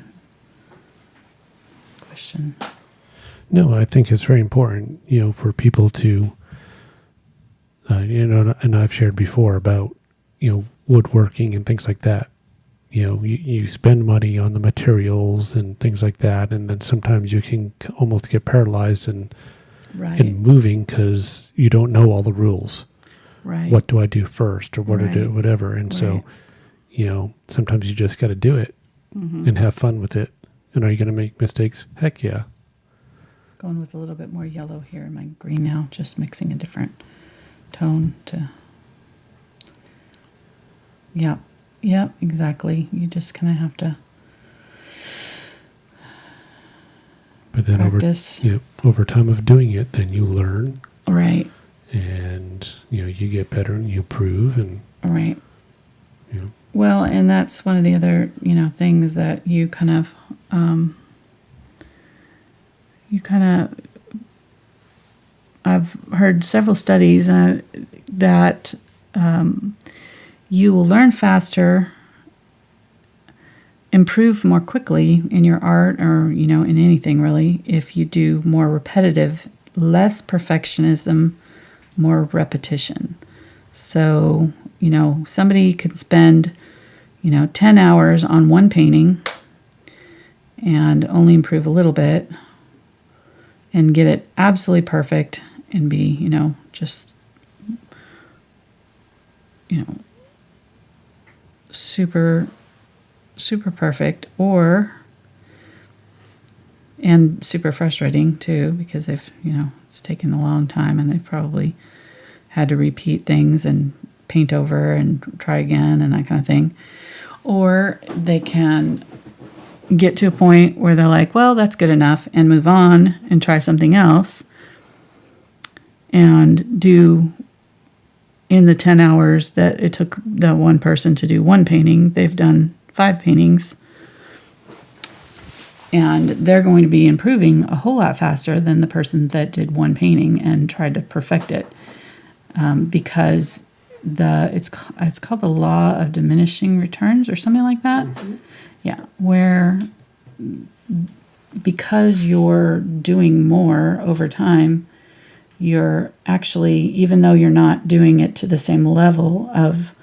question. No, I think it's very important, for people to, and I've shared before about, woodworking and things like that. You spend money on the materials and things like that, and then sometimes you can almost get paralyzed in moving because you don't know all the rules. Right. What do I do first, or what to do, whatever. And so, sometimes you just got to do it and have fun with it. And are you going to make mistakes? Heck yeah. Going with a little bit more yellow here in my green now, just mixing a different tone to. Yeah. Yep, exactly. You just kind of have to. But then practice. over time of doing it, then you learn. Right. And you get better and you improve and. Right. Well, and that's one of the other things that you kind of I've heard several studies that. You will learn faster, improve more quickly in your art or, in anything really, if you do more repetitive, less perfectionism, more repetition. So, somebody could spend, 10 hours on one painting and only improve a little bit and get it absolutely perfect and be, just, super perfect, and super frustrating too, because they've, it's taken a long time and they've probably had to repeat things and paint over and try again and that kind of thing. Or they can get to a point where they're like, well, that's good enough, and move on and try something else and do. In the 10 hours that it took that one person to do one painting, they've done 5 paintings. And they're going to be improving a whole lot faster than the person that did one painting and tried to perfect it. Because it's called the law of diminishing returns or something like that. Mm-hmm. Yeah, where because you're doing more over time, you're actually, even though you're not doing it to the same level of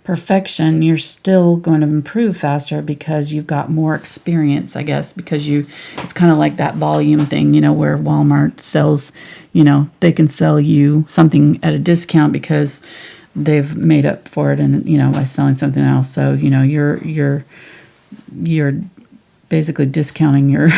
perfection, you're still going to improve faster because you've got more experience, I guess, because it's kind of like that volume thing, where Walmart sells, they can sell you something at a discount because they've made up for it and, by selling something else. So, you're basically discounting your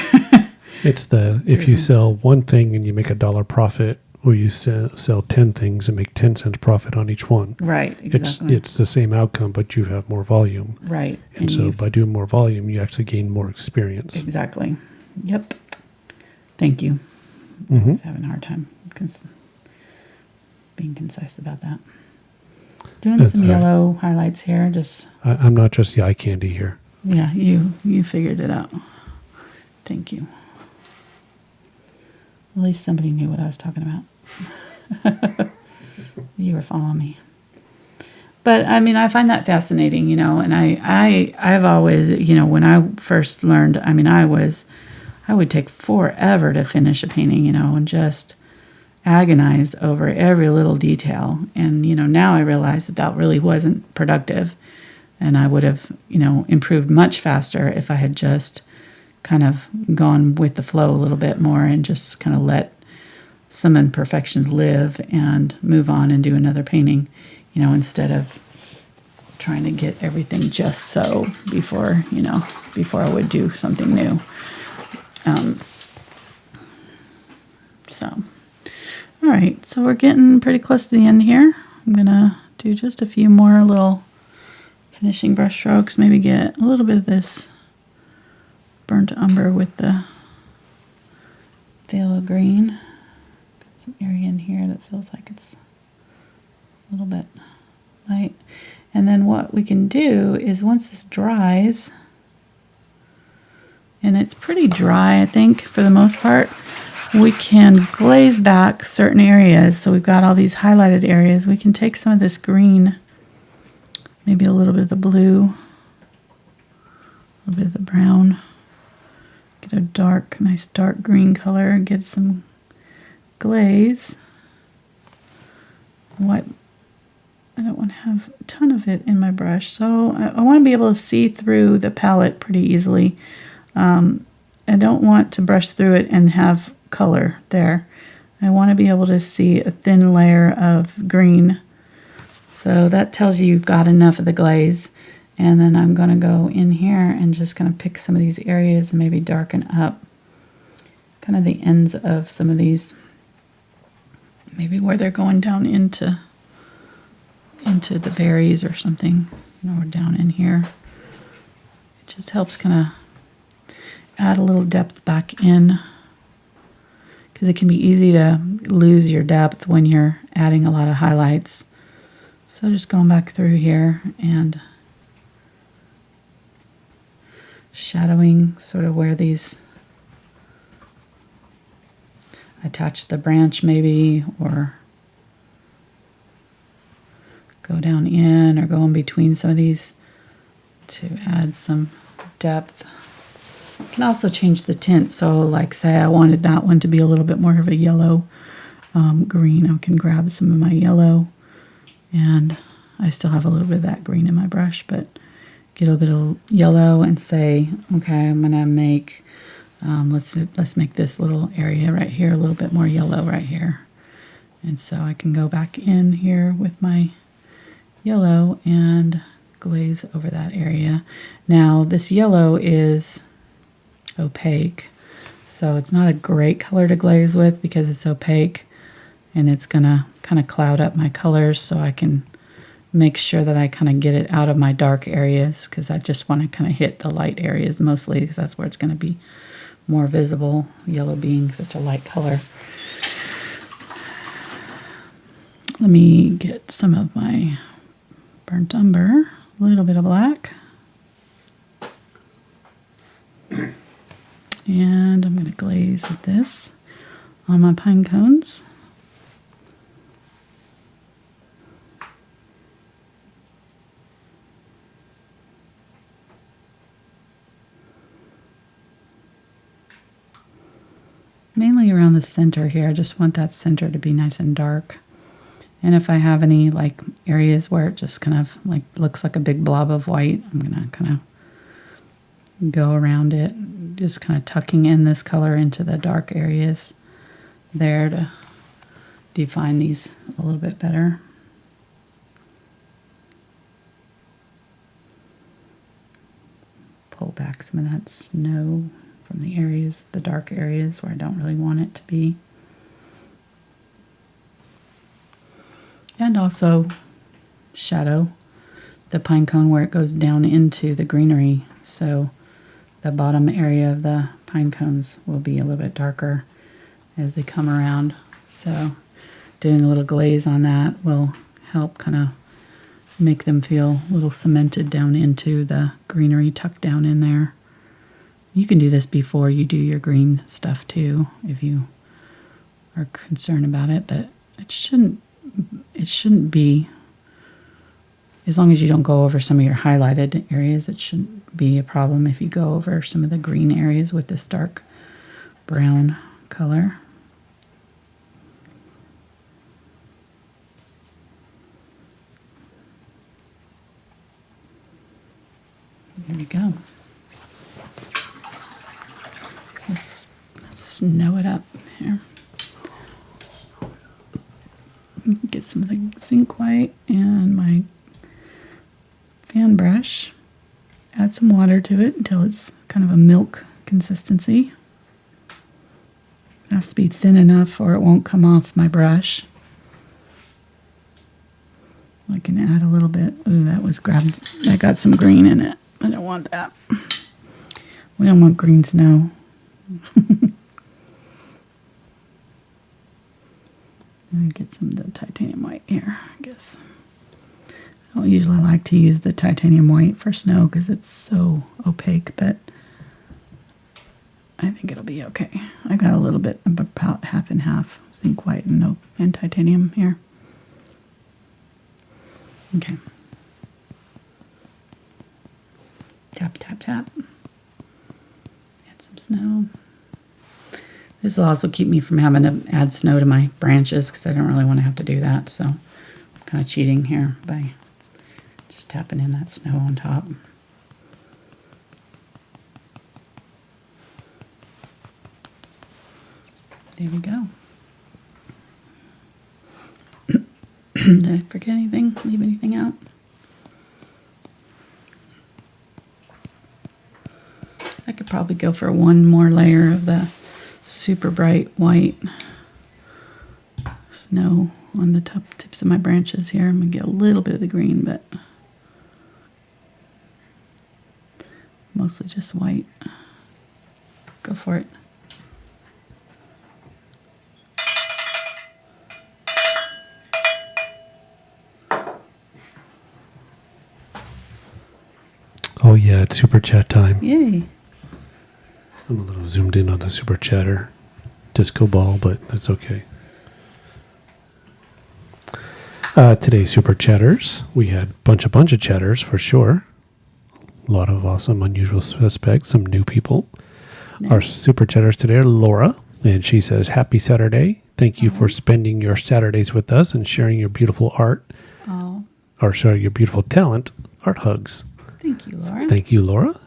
It's if you sell one thing and you make $1 profit, or you sell 10 things and make 10 cents profit on each one. Right, exactly. It's the same outcome, but you have more volume. Right. And so by doing more volume, you actually gain more experience. Exactly. Yep. Thank you. I was having a hard time being concise about that. Doing some yellow highlights here. Just I'm not just the eye candy here. Yeah, you figured it out. Thank you. At least somebody knew what I was talking about. You were following me. But I mean, I find that fascinating, and I've always, when I first learned, I would take forever to finish a painting, and just agonize over every little detail. And, now I realize that really wasn't productive. And I would have, improved much faster if I had just kind of gone with the flow a little bit more and just kind of let some imperfections live and move on and do another painting, instead of trying to get everything just so before I would do something new. All right, so we're getting pretty close to the end here. I'm gonna do just a few more little finishing brush strokes, maybe get a little bit of this burnt umber with the phthalo green. Got some area in here that feels like it's a little bit light. And then what we can do is once this dries, and it's pretty dry, I think, for the most part, we can glaze back certain areas. So we've got all these highlighted areas. We can take some of this green, maybe a little bit of the blue, a little bit of the brown, get a nice dark green color, get some glaze. I don't want to have a ton of it in my brush, so I want to be able to see through the palette pretty easily. I don't want to brush through it and have color there. I want to be able to see a thin layer of green. So that tells you you've got enough of the glaze. And then I'm going to go in here and just going to pick some of these areas and maybe darken up kind of the ends of some of these, maybe where they're going down into the berries or something, or down in here. It just helps kind of add a little depth back in, because it can be easy to lose your depth when you're adding a lot of highlights. So just going back through here and shadowing sort of where these attach the branch maybe, or go down in or go in between some of these to add some depth. You can also change the tint. So like say I wanted that one to be a little bit more of a yellow green, I can grab some of my yellow, and I still have a little bit of that green in my brush, but get a little bit of yellow and say, okay, I'm gonna make let's make this little area right here a little bit more yellow right here. And so I can go back in here with my yellow and glaze over that area. Now this yellow is opaque, so it's not a great color to glaze with because it's opaque, and it's gonna kind of cloud up my colors, so I can make sure that I kind of get it out of my dark areas, because I just want to kind of hit the light areas mostly, because that's where it's going to be more visible, yellow being such a light color. Let me get some of my burnt umber, a little bit of black, and I'm going to glaze with this on my pine cones. mainly around the center here. I just want that center to be nice and dark. And if I have any like areas where it just kind of like looks like a big blob of white, I'm going to kind of go around it, just kind of tucking in this color into the dark areas there to define these a little bit better. Pull back some of that snow from the areas, the dark areas where I don't really want it to be. And also shadow the pine cone where it goes down into the greenery. So the bottom area of the pine cones will be a little bit darker as they come around. So doing a little glaze on that will help kind of make them feel a little cemented down into the greenery tucked down in there. You can do this before you do your green stuff too, if you are concerned about it, but it shouldn't be, as long as you don't go over some of your highlighted areas, it shouldn't be a problem if you go over some of the green areas with this dark brown color. There we go. Let's snow it up here. Get some of the zinc white and my fan brush. Add some water to it until it's kind of a milk consistency. It has to be thin enough or it won't come off my brush. I can add a little bit. Ooh, that got some green in it. I don't want that. We don't want green snow. Get some of the titanium white here, I guess. I don't usually like to use the titanium white for snow because it's so opaque, but I think it'll be okay. I got a little bit, about half and half zinc white and titanium here. Okay. Tap, tap, tap. Add some snow. This will also keep me from having to add snow to my branches because I don't really want to have to do that. So I'm kind of cheating here by just tapping in that snow on top. There we go. Did I forget anything? Leave anything out? I could probably go for one more layer of the super bright white snow on the top tips of my branches here. I'm going to get a little bit of the green, but mostly just white. Go for it. Oh yeah, it's super chat time. Yay. I'm a little zoomed in on the super chatter disco ball, but that's okay. Today's super chatters, we had a bunch of chatters for sure. A lot of awesome, unusual suspects, some new people. Nice. Our super chatters today are Laura, and she says, "Happy Saturday. Thank you for spending your Saturdays with us and sharing your beautiful art, your beautiful talent. Art hugs." Thank you, Laura. So thank you, Laura.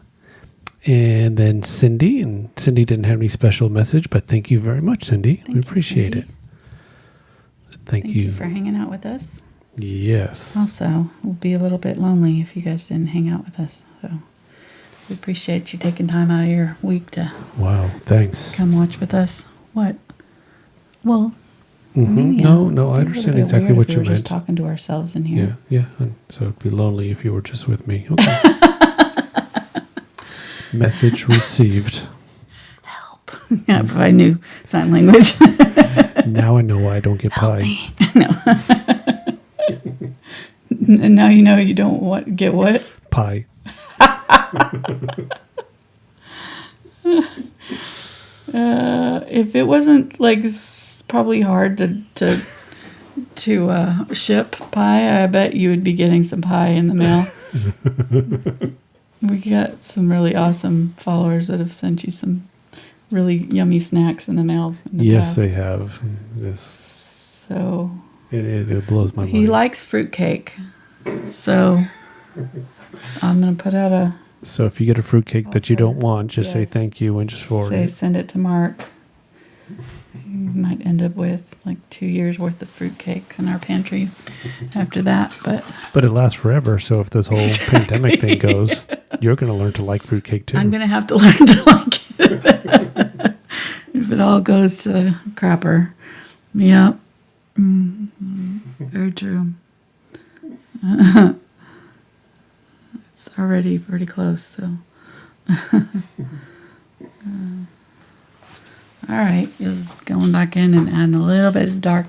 And then Cindy, and Cindy didn't have any special message, but thank you very much, Cindy. We appreciate it. Thank you for hanging out with us. Yes. Also, we'll be a little bit lonely if you guys didn't hang out with us. So we appreciate you taking time out of your week to thanks. Come watch with us. What? Well, no, I understand exactly what you meant. We're just talking to ourselves in here. Yeah. So it'd be lonely if you were just with me. Okay. Message received. Help. Yeah, if I knew sign language. Now I know why I don't get pie. No. And now you know you don't get what? Pie. If it wasn't like probably hard to ship pie, I bet you would be getting some pie in the mail. We got some really awesome followers that have sent you some really yummy snacks in the mail. In the Yes, past. they have. So It blows my mind. he likes fruitcake. So I'm going to put out a So if you get a fruitcake that you don't want, just say Yes. thank you and just forward say it. send it to Mark. You might end up with like 2 years worth of fruitcake in our pantry after that. But But it lasts forever, so if this whole pandemic thing goes, you're going to learn to like fruitcake too. I'm going to have to learn to like it if it all goes to the crapper. Yep. Very true. It's already pretty close, so. All right, just going back in and adding a little bit of dark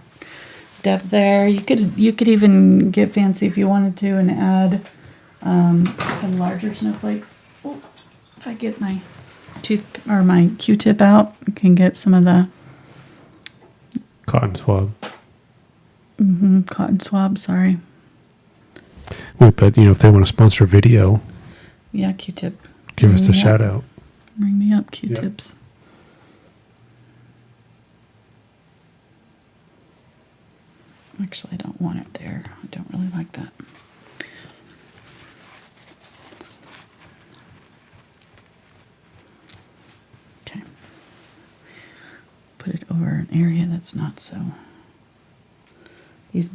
depth there. You could even get fancy if you wanted to and add some larger snowflakes. Oh, if I get my my Q-tip out, I can get some of the Cotton swab. cotton swab. Sorry, Wait, but if they want to sponsor a video, yeah, Q-tip. give us a Bring me shout up. out. Bring me up, Q-tips. Actually, I don't want it there. I don't really like that. Okay. Put it over an area that's not so. These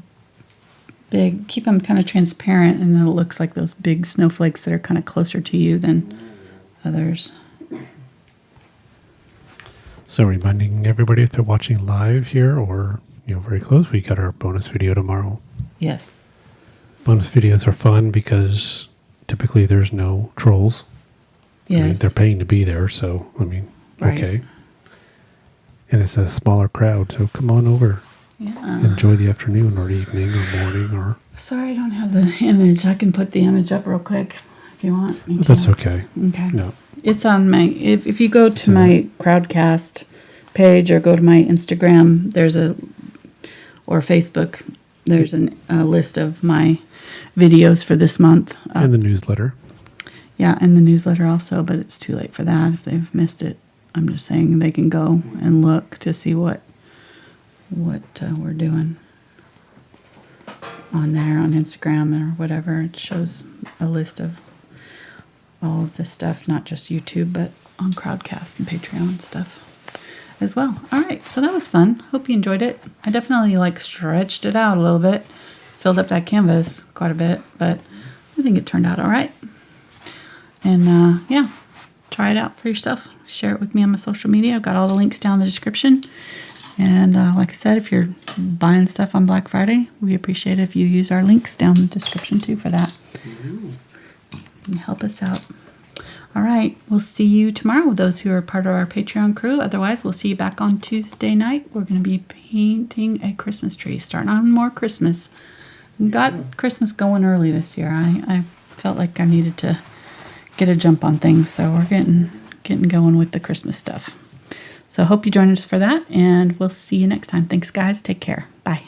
big, keep them kind of transparent, and then it looks like those big snowflakes that are kind of closer to you than others. So reminding everybody if they're watching live here or very close, we got our bonus video tomorrow. Yes. Bonus videos are fun because typically there's no trolls. Yes. I mean, they're paying to be there, so Right. okay. And it's a smaller crowd, so come on over. Yeah. Enjoy the afternoon or evening or morning or. Sorry, I don't have the image. I can put the image up real quick if you want. You That's can. okay. Okay. No. It's on my. If you go to my Crowdcast page or go to my Instagram, or Facebook, there's a list of my videos for this month. And the newsletter. Yeah, and the newsletter also, but it's too late for that if they've missed it. I'm just saying they can go and look to see what we're doing on there on Instagram or whatever. It shows a list of all of this stuff, not just YouTube, but on Crowdcast and Patreon and stuff as well. All right, so that was fun. Hope you enjoyed it. I definitely stretched it out a little bit, filled up that canvas quite a bit, but I think it turned out all right. And yeah, try it out for yourself. Share it with me on my social media. I've got all the links down in the description. And like I said, if you're buying stuff on Black Friday, we appreciate it if you use our links down in the description too for that. And help us out. All right, we'll see you tomorrow, those who are part of our Patreon crew. Otherwise, we'll see you back on Tuesday night. We're going to be painting a Christmas tree, starting on more Christmas. Got Christmas going early this year. I felt like I needed to get a jump on things, so we're getting going with the Christmas stuff. So I hope you join us for that, and we'll see you next time. Thanks, guys. Take care. Bye.